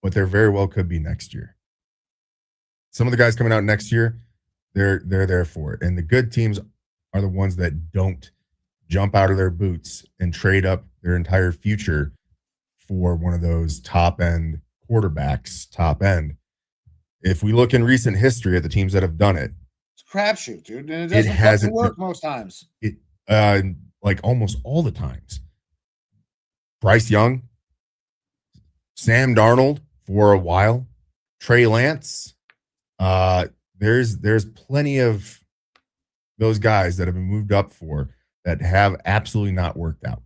But there very well could be next year. Some of the guys coming out next year, they're there for it. And the good teams are the ones that don't jump out of their boots and trade up their entire future for one of those top-end quarterbacks, top end. If we look in recent history at the teams that have done it, it's a crapshoot, dude. And it doesn't work most times. Like almost all the times. Bryce Young, Sam Darnold for a while, Trey Lance. There's plenty of those guys that have been moved up for that have absolutely not worked out.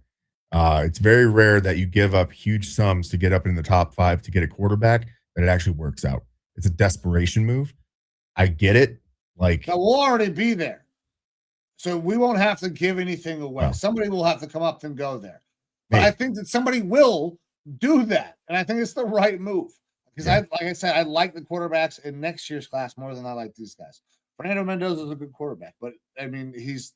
It's very rare that you give up huge sums to get up in the top 5 to get a quarterback that it actually works out. It's a desperation move. I get it. Like, now we'll already be there, so we won't have to give anything away. No. Somebody will have to come up and go there, but Maybe. I think that somebody will do that, and I think it's the right move because Yeah. like I said, I like the quarterbacks in next year's class more than I like these guys. Fernando Mendoza is a good quarterback, but I mean, to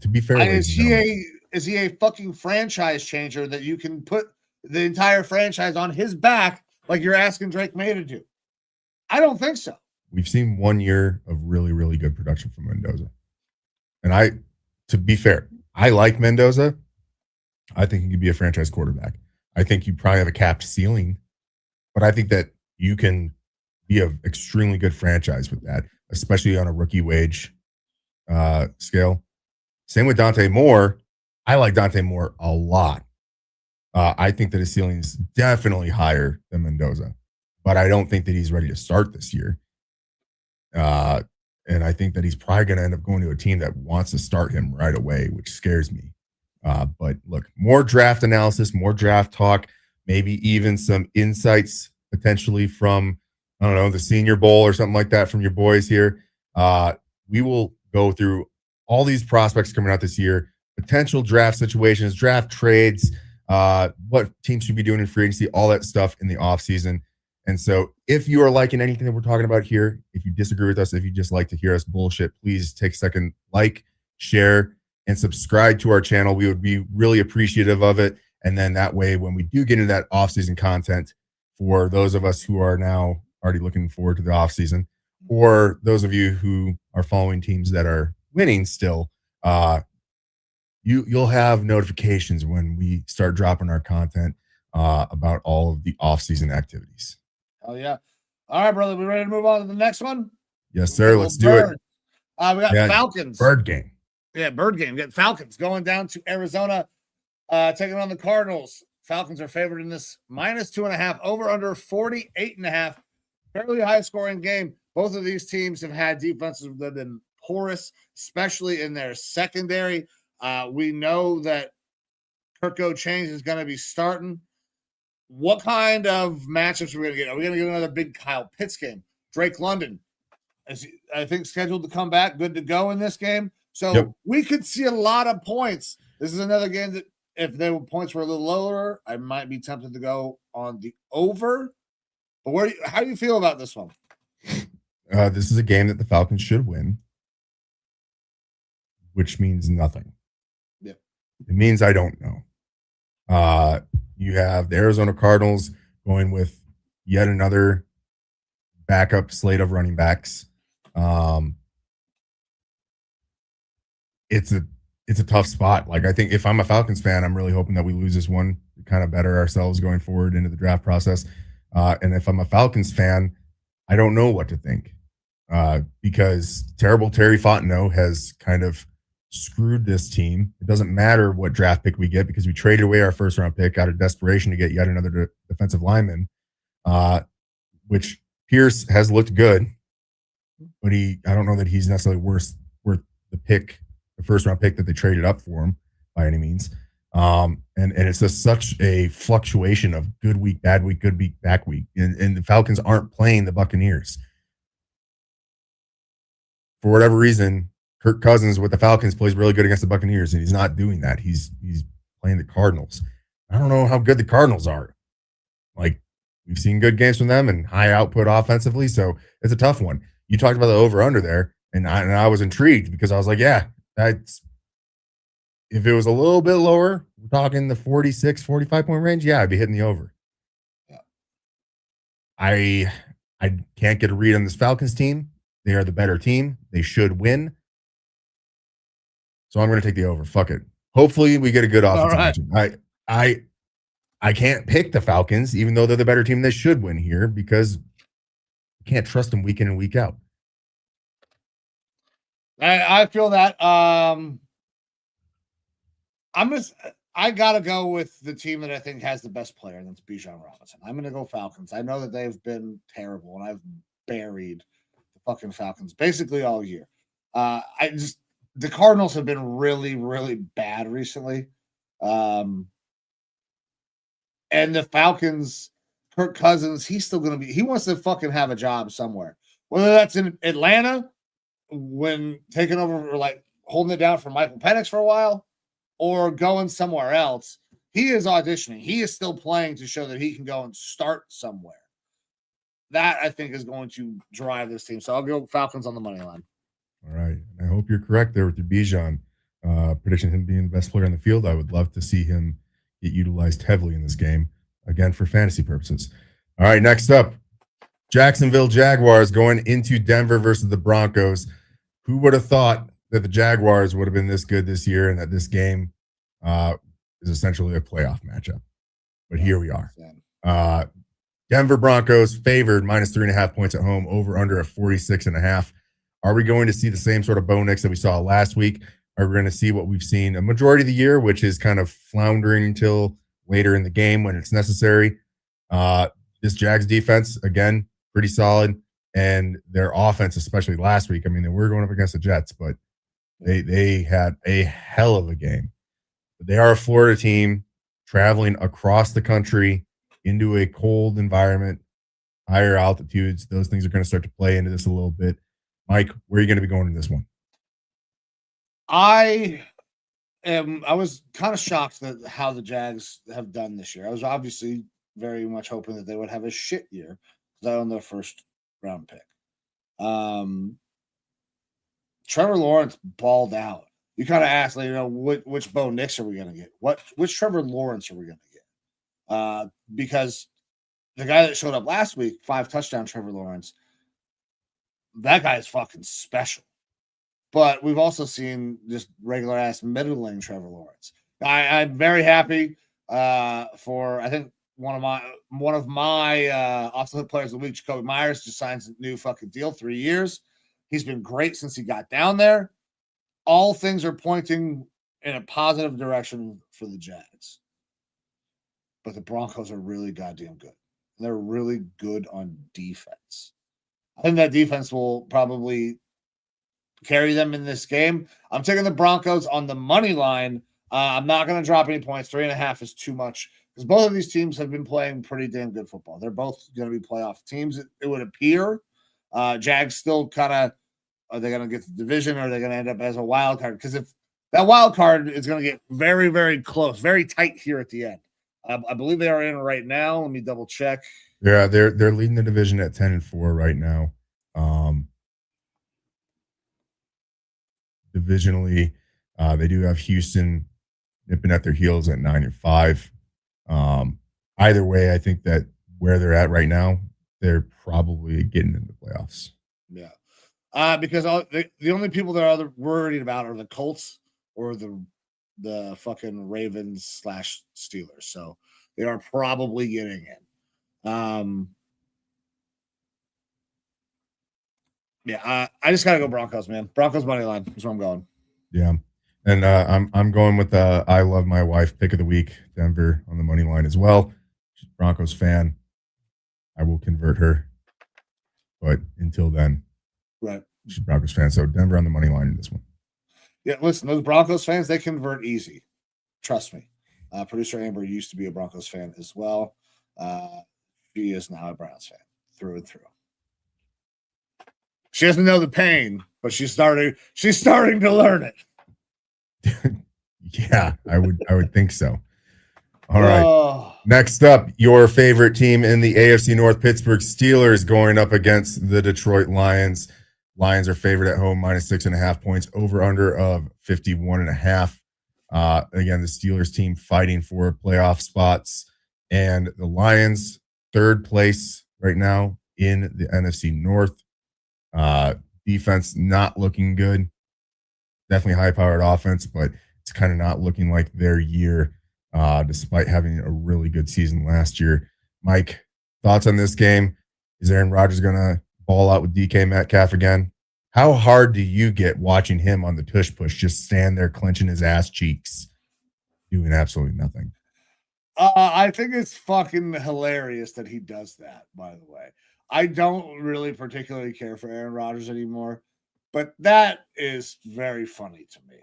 be fair, is he a fucking franchise changer that you can put the entire franchise on his back like you're asking Drake May to do? I don't think so. We've seen 1 year of really, really good production from Mendoza. And to be fair, I like Mendoza. I think he could be a franchise quarterback. I think you probably have a capped ceiling, but I think that you can be an extremely good franchise with that, especially on a rookie wage scale. Same with Dante Moore. I like Dante Moore a lot. I think that his ceiling is definitely higher than Mendoza, but I don't think that he's ready to start this year. And I think that he's probably going to end up going to a team that wants to start him right away, which scares me. But look, more draft analysis, more draft talk, maybe even some insights potentially from, I don't know, the Senior Bowl or something like that from your boys here. We will go through all these prospects coming out this year, potential draft situations, draft trades, what teams should be doing in free agency, all that stuff in the offseason. And so if you are liking anything that we're talking about here, if you disagree with us, if you just like to hear us bullshit, please take a second, like, share, and subscribe to our channel. We would be really appreciative of it. And then that way, when we do get into that offseason content, for those of us who are now already looking forward to the offseason, or those of you who are following teams that are winning still, you'll have notifications when we start dropping our content about all of the offseason activities. Oh yeah. All right, brother. We ready to move on to the next one? Yes, sir. Let's do it. We got Falcons. Bird game. Yeah, bird game. We got Falcons going down to Arizona, taking on the Cardinals. Falcons are favored in this -2.5, over under 48.5. Fairly high scoring game. Both of these teams have had defenses that have been porous, especially in their secondary. We know that Kirko Chains is going to be starting. What kind of matchups are we going to get? Are we going to get another big Kyle Pitts game? Drake London is, I think, scheduled to come back, good to go in this game. So we could see a lot of points. This is another game that if the points were a little lower, I might be tempted to go on the over. But how do you feel about this one? This is a game that the Falcons should win, which means nothing. Yeah. It means I don't know. You have the Arizona Cardinals going with yet another backup slate of running backs. It's a tough spot. Like, I think if I'm a Falcons fan, I'm really hoping that we lose this one to kind of better ourselves going forward into the draft process. And if I'm a Falcons fan, I don't know what to think because terrible Terry Fontenot has kind of screwed this team. It doesn't matter what draft pick we get because we traded away our first round pick out of desperation to get yet another defensive lineman, which Pierce has looked good, but I don't know that he's necessarily worth the first round pick that they traded up for him by any means. And it's just such a fluctuation of good week, bad week, good week, back week. And the Falcons aren't playing the Buccaneers. For whatever reason, Kirk Cousins with the Falcons plays really good against the Buccaneers, and he's not doing that. He's playing the Cardinals. I don't know how good the Cardinals are. Like, we've seen good games from them and high output offensively, so it's a tough one. You talked about the over-under there, and I was intrigued because I was like, yeah, that's if it was a little bit lower, we're talking the 46, 45-point range, yeah, I'd be hitting the over. Yeah. I can't get a read on this Falcons team. They are the better team. They should win. So I'm going to take the over. Fuck it. Hopefully we get a good offensive matchup. I can't pick the Falcons, even though they're the better team. They should win here because you can't trust them week in and week out. I feel that. I gotta go with the team that I think has the best player, and that's Bijan Robinson. I'm gonna go Falcons. I know that they've been terrible, and I've buried the fucking Falcons basically all year. The Cardinals have been really, really bad recently. And the Falcons, Kirk Cousins, he wants to fucking have a job somewhere. Whether that's in Atlanta, when taking over or like holding it down for Michael Penix for a while, or going somewhere else. He is auditioning. He is still playing to show that he can go and start somewhere. That, I think, is going to drive this team. So I'll go Falcons on the money line. All right. I hope you're correct there with your Bijan prediction, him being the best player on the field. I would love to see him get utilized heavily in this game, again, for fantasy purposes. All right, next up, Jacksonville Jaguars going into Denver versus the Broncos. Who would have thought that the Jaguars would have been this good this year and that this game is essentially a playoff matchup? But here we are. Denver Broncos favored -3.5 points at home, over under at 46.5. Are we going to see the same sort of Bo Nix that we saw last week? Are we going to see what we've seen a majority of the year, which is kind of floundering until later in the game when it's necessary? This Jags defense, again, pretty solid. And their offense, especially last week, I mean, they were going up against the Jets, but they had a hell of a game. They are a Florida team traveling across the country into a cold environment, higher altitudes. Those things are going to start to play into this a little bit. Mike, where are you going to be going in this one? I was kind of shocked at how the Jags have done this year. I was obviously very much hoping that they would have a shit year because I own their first round pick. Trevor Lawrence balled out. You kind of asked, like, which Bo Nix are we going to get? Which Trevor Lawrence are we going to get? Because the guy that showed up last week, 5 touchdown Trevor Lawrence, that guy is fucking special. But we've also seen just regular ass middling Trevor Lawrence. I'm very happy for, I think, one of my Offensive Players of the Week, Jacoby Myers, just signs a new fucking deal, 3 years. He's been great since he got down there. All things are pointing in a positive direction for the Jags. But the Broncos are really goddamn good. They're really good on defense. I think that defense will probably carry them in this game. I'm taking the Broncos on the money line. I'm not going to drop any points. 3.5 is too much because both of these teams have been playing pretty damn good football. They're both going to be playoff teams, it would appear. Jags still kind of, are they going to get the division or are they going to end up as a wild card? Because if that wild card is going to get very, very close, very tight here at the end. I believe they are in right now. Let me double check. Yeah, they're leading the division at 10-4 right now. Divisionally, they do have Houston nipping at their heels at 9-5. Either way, I think that where they're at right now, they're probably getting into the playoffs. Yeah. Because the only people that are worried about are the Colts or the fucking Ravens / Steelers. So they are probably getting in. Yeah, I just gotta go Broncos, man. Broncos money line is where I'm going. Yeah, and I'm going with I love my wife pick of the week, Denver on the money line as well. She's a Broncos fan. I will convert her, but until then, right, she's a Broncos fan. So Denver on the money line in this one. Yeah, listen, those Broncos fans, they convert easy. Trust me. Producer Amber used to be a Broncos fan as well. She is now a Browns fan through and through. She doesn't know the pain, but she's starting to learn it. Yeah, I would think so. All right. Next up, your favorite team in the AFC North, Pittsburgh Steelers, going up against the Detroit Lions. Lions are favored at home, -6.5 points, over under of 51.5. Again, the Steelers team fighting for playoff spots, and the Lions, 3rd place right now in the NFC North. Defense not looking good. Definitely high-powered offense, but it's kind of not looking like their year, despite having a really good season last year. Mike, thoughts on this game? Is Aaron Rodgers going to ball out with DK Metcalf again? How hard do you get watching him on the tush push, just stand there clenching his ass cheeks? doing absolutely nothing. I think it's fucking hilarious that he does that, by the way. I don't really particularly care for Aaron Rodgers anymore, but that is very funny to me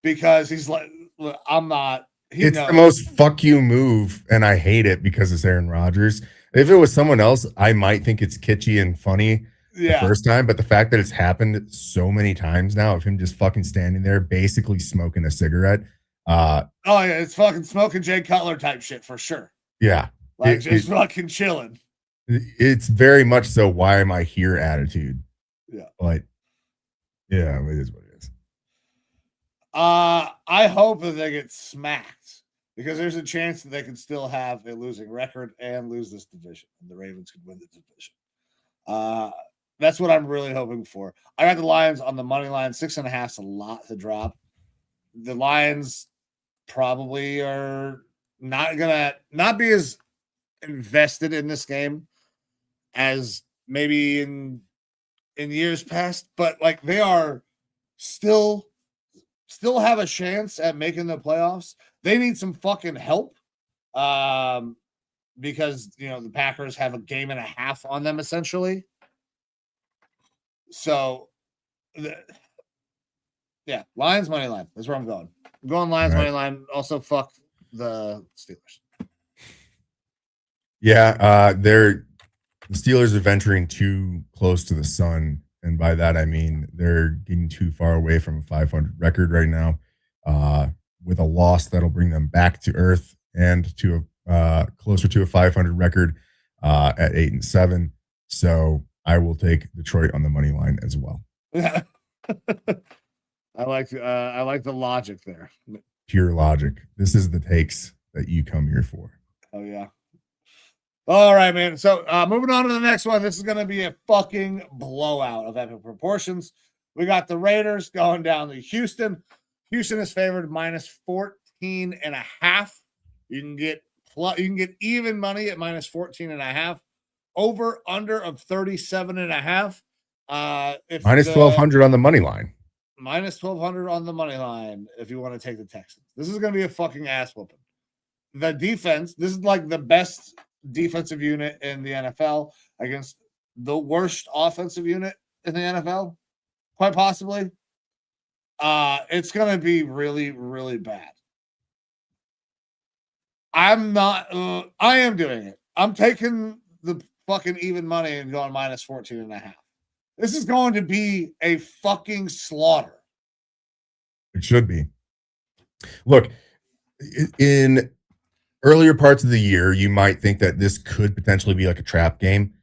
because he's like, look, I'm not. It's knows. the most fuck you move, and I hate it because it's Aaron Rodgers. If it was someone else, I might think it's kitschy and funny the first time, but the fact that it's happened so many times now of him just fucking standing there, basically smoking a cigarette. Oh yeah, it's fucking smoking Jay Cutler type shit for sure. Yeah, like just fucking chilling. It's very much so. Why am I here? Attitude. Yeah, but yeah, it is what it is. I hope that they get smacked because there's a chance that they could still have a losing record and lose this division, and the Ravens could win the division. That's what I'm really hoping for. I got the Lions on the money line. 6.5 is a lot to drop. The Lions probably are not be as invested in this game as maybe in years past, but like they are still have a chance at making the playoffs. They need some fucking help because the Packers have a game and a half on them essentially. So yeah, Lions money line. That's where I'm going. I'm going Lions money line. Also, fuck the Steelers. Yeah, the Steelers are venturing too close to the sun, and by that I mean they're getting too far away from a 500 record right now. With a loss that'll bring them back to earth and to closer to a 500 record at 8-7. So I will take Detroit on the money line as well. I like the logic there. Pure logic. This is the takes that you come here for. Oh yeah. All right, man. So moving on to the next one. This is going to be a fucking blowout of epic proportions. We got the Raiders going down to Houston. Houston is favored -14.5. You can get even money at -14.5. Over under of 37.5. -1200 on the money line. -1200 on the money line if you want to take the Texans. This is going to be a fucking ass whooping. The defense, this is like the best defensive unit in the NFL against the worst offensive unit in the NFL, quite possibly. It's going to be really, really bad. I am doing it. I'm taking the fucking even money and going -14.5. This is going to be a fucking slaughter. It should be. Look, in earlier parts of the year, you might think that this could potentially be like a trap game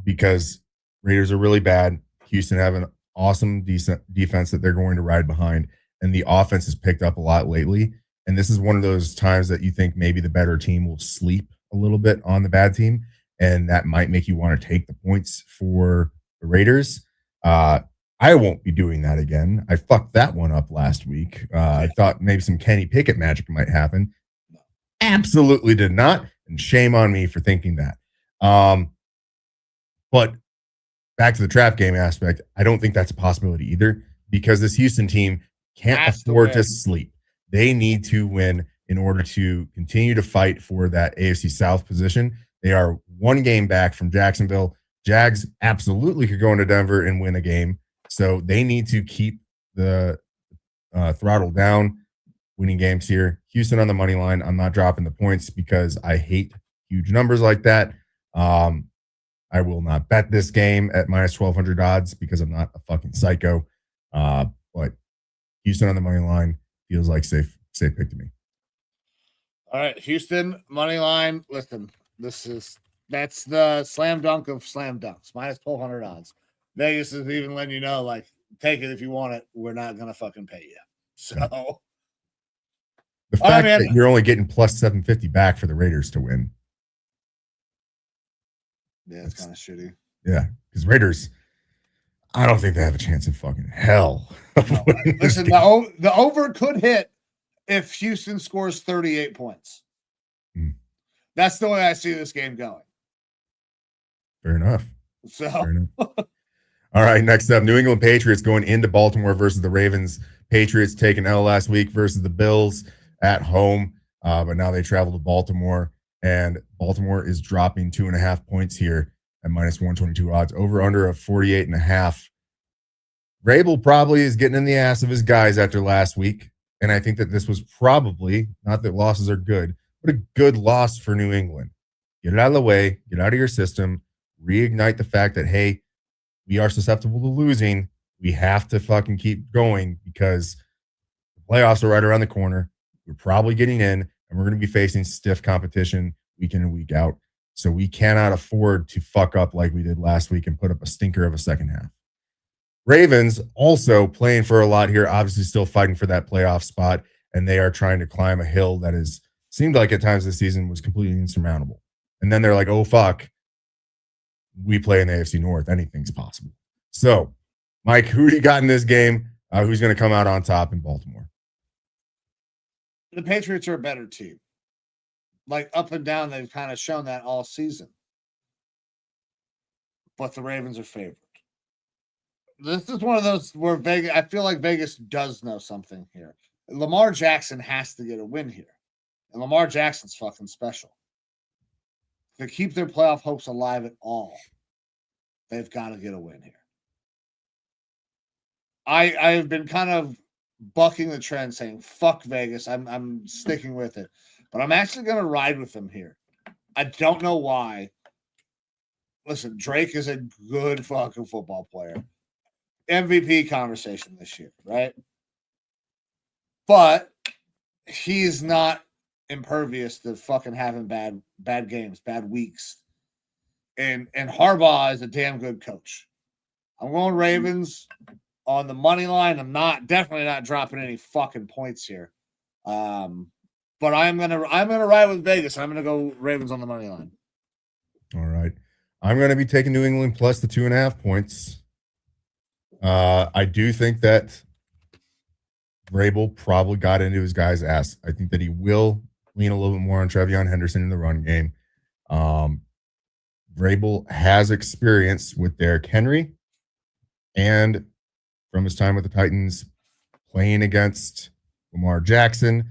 because Raiders are really bad. Houston have an awesome defense that they're going to ride behind, and the offense has picked up a lot lately. And this is one of those times that you think maybe the better team will sleep a little bit on the bad team, and that might make you want to take the points for the Raiders. I won't be doing that again. I fucked that one up last week. I thought maybe some Kenny Pickett magic might happen. Absolutely did not, and shame on me for thinking that. But back to the trap game aspect, I don't think that's a possibility either because this Houston team can't afford to sleep. They need to win in order to continue to fight for that AFC South position. They are one game back from Jacksonville. Jags absolutely could go into Denver and win a game. So they need to keep the throttle down, winning games here. Houston on the money line. I'm not dropping the points because I hate huge numbers like that. I will not bet this game at -1200 odds because I'm not a fucking psycho. But Houston on the money line feels like safe pick to me. All right, Houston money line. Listen, that's the slam dunk of slam dunks. -1200 odds. Vegas is even letting you know, like, take it if you want it. We're not gonna fucking pay you. So the fact that you're only getting +750 back for the Raiders to win. Yeah, it's kind of shitty. Yeah, because Raiders, I don't think they have a chance in fucking hell. No. Listen, the over could hit if Houston scores 38 points. That's the way I see this game going. Fair enough. So, Fair enough. All right, next up, New England Patriots going into Baltimore versus the Ravens. Patriots taking L last week versus the Bills. at home, but now they travel to Baltimore, and Baltimore is dropping 2.5 points here at minus 122 odds, over under of 48.5. Vrabel probably is getting in the ass of his guys after last week, and I think that this was probably, not that losses are good, but a good loss for New England. Get it out of the way, get out of your system, reignite the fact that, hey, we are susceptible to losing. We have to fucking keep going because the playoffs are right around the corner. We're probably getting in, and we're going to be facing stiff competition week in and week out. So we cannot afford to fuck up like we did last week and put up a stinker of a second half. Ravens also playing for a lot here, obviously still fighting for that playoff spot, and they are trying to climb a hill that has seemed like at times this season was completely insurmountable. And then they're like, oh, fuck, we play in the AFC North. Anything's possible. So, Mike, who do you got in this game? Who's going to come out on top in Baltimore? The Patriots are a better team. Like up and down, they've kind of shown that all season. But the Ravens are favored. This is one of those where Vegas, I feel like Vegas does know something here. Lamar Jackson has to get a win here. And Lamar Jackson's fucking special. To keep their playoff hopes alive at all, they've got to get a win here. I've been kind of bucking the trend, saying fuck Vegas. I'm sticking with it, but I'm actually going to ride with them here. I don't know why. Listen, Drake is a good fucking football player. MVP conversation this year, right? But he's not impervious to fucking having bad games, bad weeks. And Harbaugh is a damn good coach. I'm going Ravens on the money line. I'm definitely not dropping any fucking points here. But I'm gonna ride with Vegas. I'm gonna go Ravens on the money line. All right. I'm gonna be taking New England plus the 2.5 points. I do think that Vrabel probably got into his guy's ass. I think that he will lean a little bit more on Trevion Henderson in the run game. Vrabel has experience with Derrick Henry and from his time with the Titans playing against Lamar Jackson.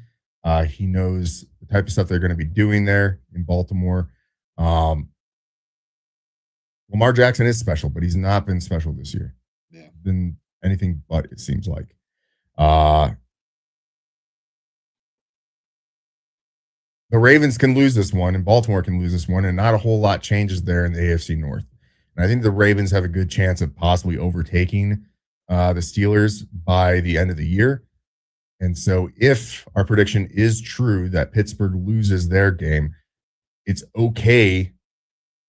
He knows the type of stuff they're going to be doing there in Baltimore. Lamar Jackson is special, but he's not been special this year. Yeah. Been anything but, it seems like. The Ravens can lose this one, and Baltimore can lose this one, and not a whole lot changes there in the AFC North. And I think the Ravens have a good chance of possibly overtaking the Steelers by the end of the year. And so if our prediction is true that Pittsburgh loses their game, it's okay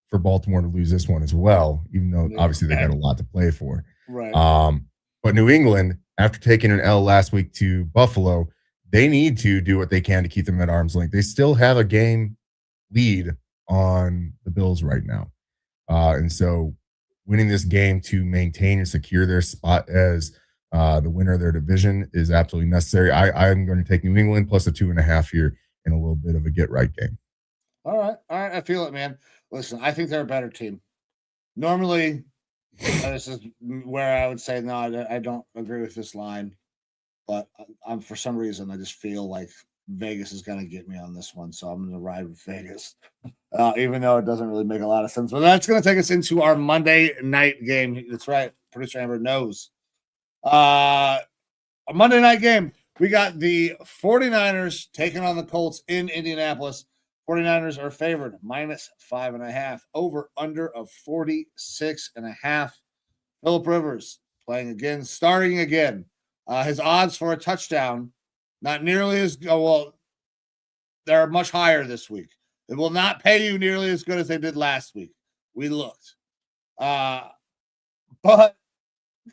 for Baltimore to lose this one as well, even though obviously they got a lot to play for. Right. But New England, after taking an L last week to Buffalo, they need to do what they can to keep them at arm's length. They still have a game lead on the Bills right now. And so winning this game to maintain and secure their spot as the winner of their division is absolutely necessary. I'm going to take New England plus a 2.5 here in a little bit of a get-right game. All right. I feel it, man. Listen, I think they're a better team. Normally, this is where I would say, no, I don't agree with this line. But I'm for some reason, I just feel like Vegas is going to get me on this one. So I'm going to ride with Vegas, even though it doesn't really make a lot of sense. But that's going to take us into our Monday night game. That's right. Producer Amber knows. A Monday night game. We got the 49ers taking on the Colts in Indianapolis. 49ers are favored minus 5.5, over under of 46.5. Phillip Rivers playing again, starting again. His odds for a touchdown, not nearly as well. They're much higher this week. It will not pay you nearly as good as they did last week. We looked, but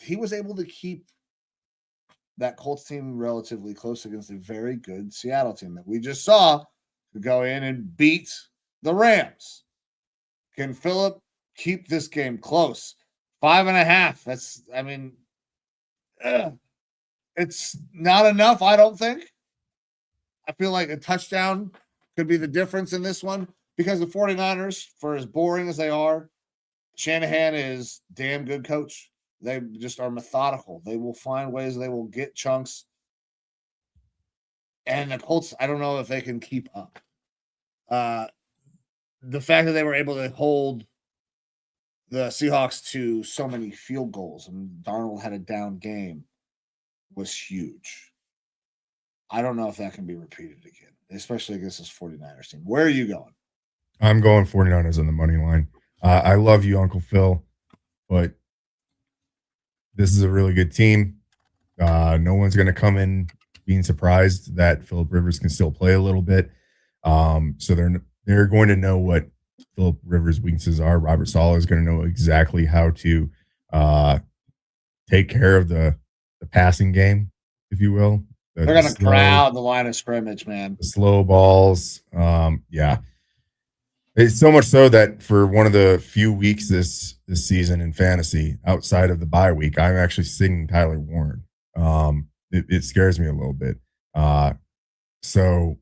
he was able to keep that Colts team relatively close against a very good Seattle team that we just saw go in and beat the Rams. Can Phillip keep this game close? 5.5. That's, I mean, it's not enough, I don't think. I feel like a touchdown could be the difference in this one because the 49ers, for as boring as they are, Shanahan is damn good coach. They just are methodical. They will find ways. They will get chunks. And the Colts, I don't know if they can keep up. The fact that they were able to hold the Seahawks to so many field goals and Darnold had a down game was huge. I don't know if that can be repeated again, especially against this 49ers team. Where are you going? I'm going 49ers on the money line. I love you, Uncle Phil, but this is a really good team. No one's going to come in being surprised that Philip Rivers can still play a little bit. So they're going to know what Philip Rivers' weaknesses are. Robert Saleh is going to know exactly how to take care of the passing game, if you will. They're going to crowd the line of scrimmage, man. The slow balls. Yeah. It's so much so that for one of the few weeks this season in fantasy, outside of the bye week, I'm actually singing Tyler Warren. It scares me a little bit. So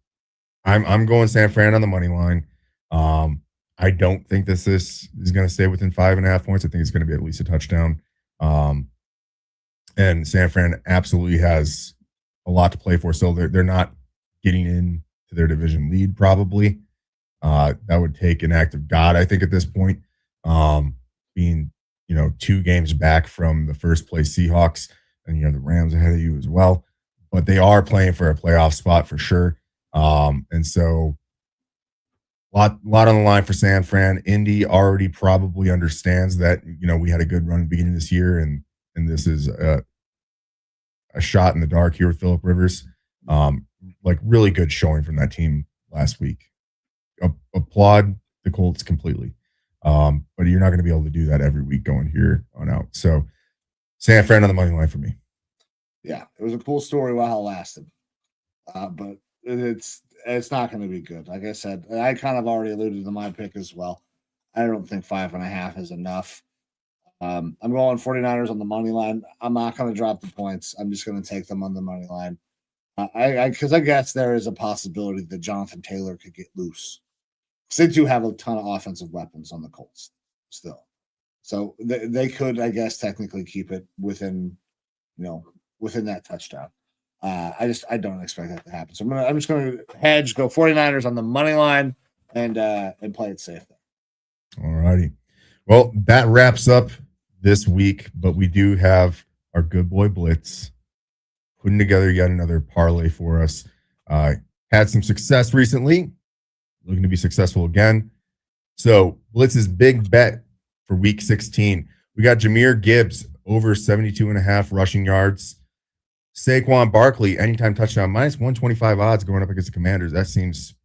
I'm going San Fran on the money line. I don't think this is going to stay within 5.5 points. I think it's going to be at least a touchdown. And San Fran absolutely has a lot to play for. So they're not getting into their division lead probably. That would take an act of God, I think, at this point. Being 2 games back from the first place Seahawks, and the Rams ahead of you as well. But they are playing for a playoff spot for sure. And so lot on the line for San Fran. Indy already probably understands that, we had a good run at the beginning of this year, and this is a shot in the dark here with Philip Rivers. Really good showing from that team last week. Applaud the Colts completely. But you're not going to be able to do that every week going here on out. So San Fran on the money line for me. Yeah, it was a cool story while it lasted. But it's not going to be good. Like I said, I kind of already alluded to my pick as well. I don't think 5.5 is enough. I'm going 49ers on the money line. I'm not going to drop the points. I'm just going to take them on the money line. Because I guess there is a possibility that Jonathan Taylor could get loose. They do have a ton of offensive weapons on the Colts still. So they could, I guess, technically keep it within that touchdown. I don't expect that to happen. So I'm just going to hedge, go 49ers on the money line, and play it safe there. All righty. Well, that wraps up this week, but we do have our good boy Blitz putting together yet another parlay for us. Had some success recently, looking to be successful again. So Blitz's big bet for week 16. We got Jahmyr Gibbs over 72.5 rushing yards. Saquon Barkley, anytime touchdown, minus 125 odds going up against the Commanders. That seems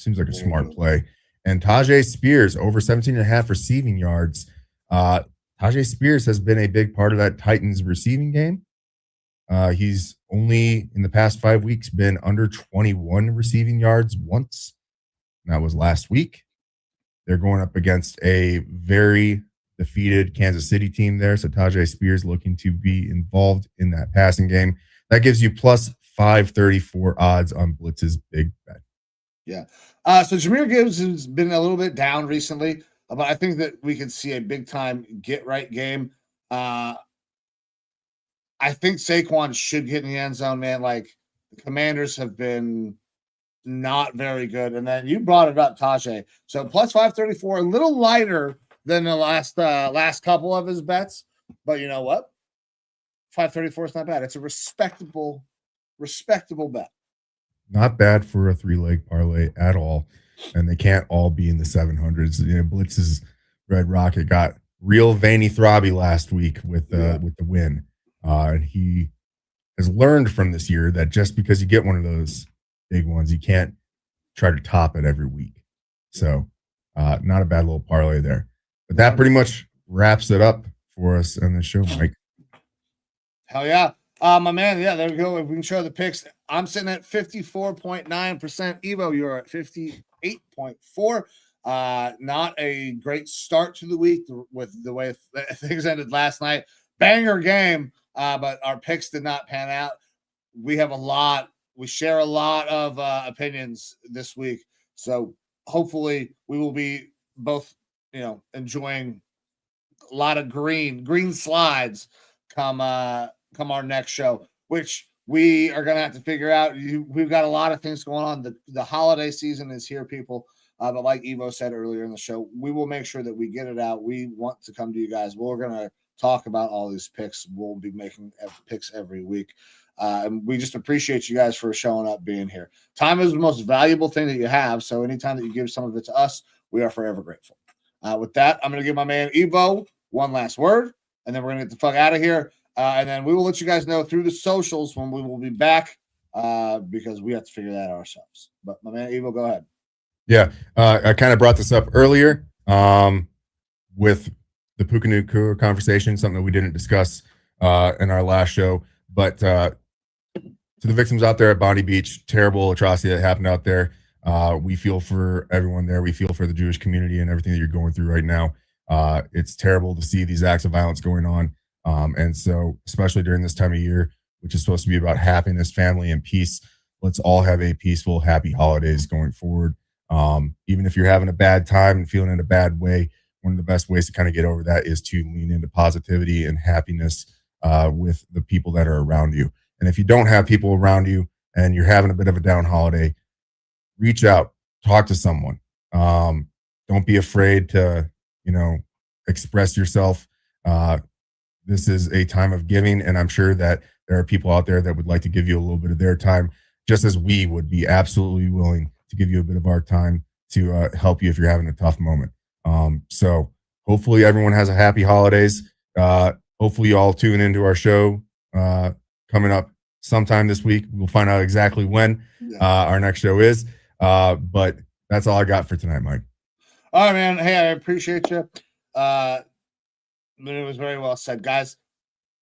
like a smart play. And Tajay Spears over 17.5 receiving yards. Tajay Spears has been a big part of that Titans receiving game. He's only in the past 5 weeks been under 21 receiving yards once. And that was last week. They're going up against a very defeated Kansas City team there. So Tajay Spears looking to be involved in that passing game. That gives you plus 534 odds on Blitz's big bet. Yeah. So Jahmyr Gibbs has been a little bit down recently, but I think that we could see a big time get right game. I think Saquon should get in the end zone, man. Like the Commanders have been not very good. And then you brought it up, Tajay. So plus 534, a little lighter than the last couple of his bets. But you know what? 534 is not bad. It's a respectable bet. Not bad for a 3-leg parlay at all. And they can't all be in the 700s. Blitz's Red Rocket got real veiny throbby last week with the win. And he has learned from this year that just because you get one of those big ones, you can't try to top it every week. So not a bad little parlay there. But that pretty much wraps it up for us on the show, Mike. Hell yeah. My man, yeah, there we go. If we can show the picks, I'm sitting at 54.9% Evo. You're at 58.4. Not a great start to the week with the way things ended last night. Banger game, but our picks did not pan out. We share a lot of opinions this week. So hopefully we will be both, enjoying a lot of green slides come our next show, which we are going to have to figure out. We've got a lot of things going on. The holiday season is here, people. But like Evo said earlier in the show, we will make sure that we get it out. We want to come to you guys. We're going to talk about all these picks. We'll be making picks every week. And we just appreciate you guys for showing up, being here. Time is the most valuable thing that you have. So anytime that you give some of it to us, we are forever grateful. With that, I'm going to give my man Evo one last word, and then we're going to get the fuck out of here. And then we will let you guys know through the socials when we will be back because we have to figure that out ourselves. But my man Evo, go ahead. Yeah, I kind of brought this up earlier with the Puka Nacua conversation, something that we didn't discuss in our last show. But to the victims out there at Bondi Beach, terrible atrocity that happened out there. We feel for everyone there. We feel for the Jewish community and everything that you're going through right now. It's terrible to see these acts of violence going on. And so, especially during this time of year, which is supposed to be about happiness, family, and peace, let's all have a peaceful, happy holidays going forward. Even if you're having a bad time and feeling in a bad way, one of the best ways to kind of get over that is to lean into positivity and happiness with the people that are around you. And if you don't have people around you and you're having a bit of a down holiday, reach out, talk to someone. Don't be afraid to, express yourself. This is a time of giving, and I'm sure that there are people out there that would like to give you a little bit of their time, just as we would be absolutely willing to give you a bit of our time to help you if you're having a tough moment. So hopefully everyone has a happy holidays. Hopefully you all tune into our show coming up sometime this week. We'll find out exactly when our next show is. But that's all I got for tonight, Mike. All right, man. Hey, I appreciate you. It was very well said, guys.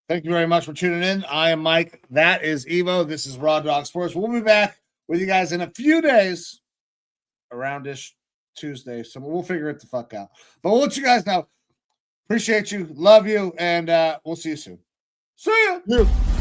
Thank you very much for tuning in. I am Mike. That is Evo. This is Raw Dog Sports. We'll be back with you guys in a few days, around-ish Tuesday. So we'll figure it the fuck out. But we'll let you guys know. Appreciate you. Love you. And we'll see you soon. See ya. Yeah.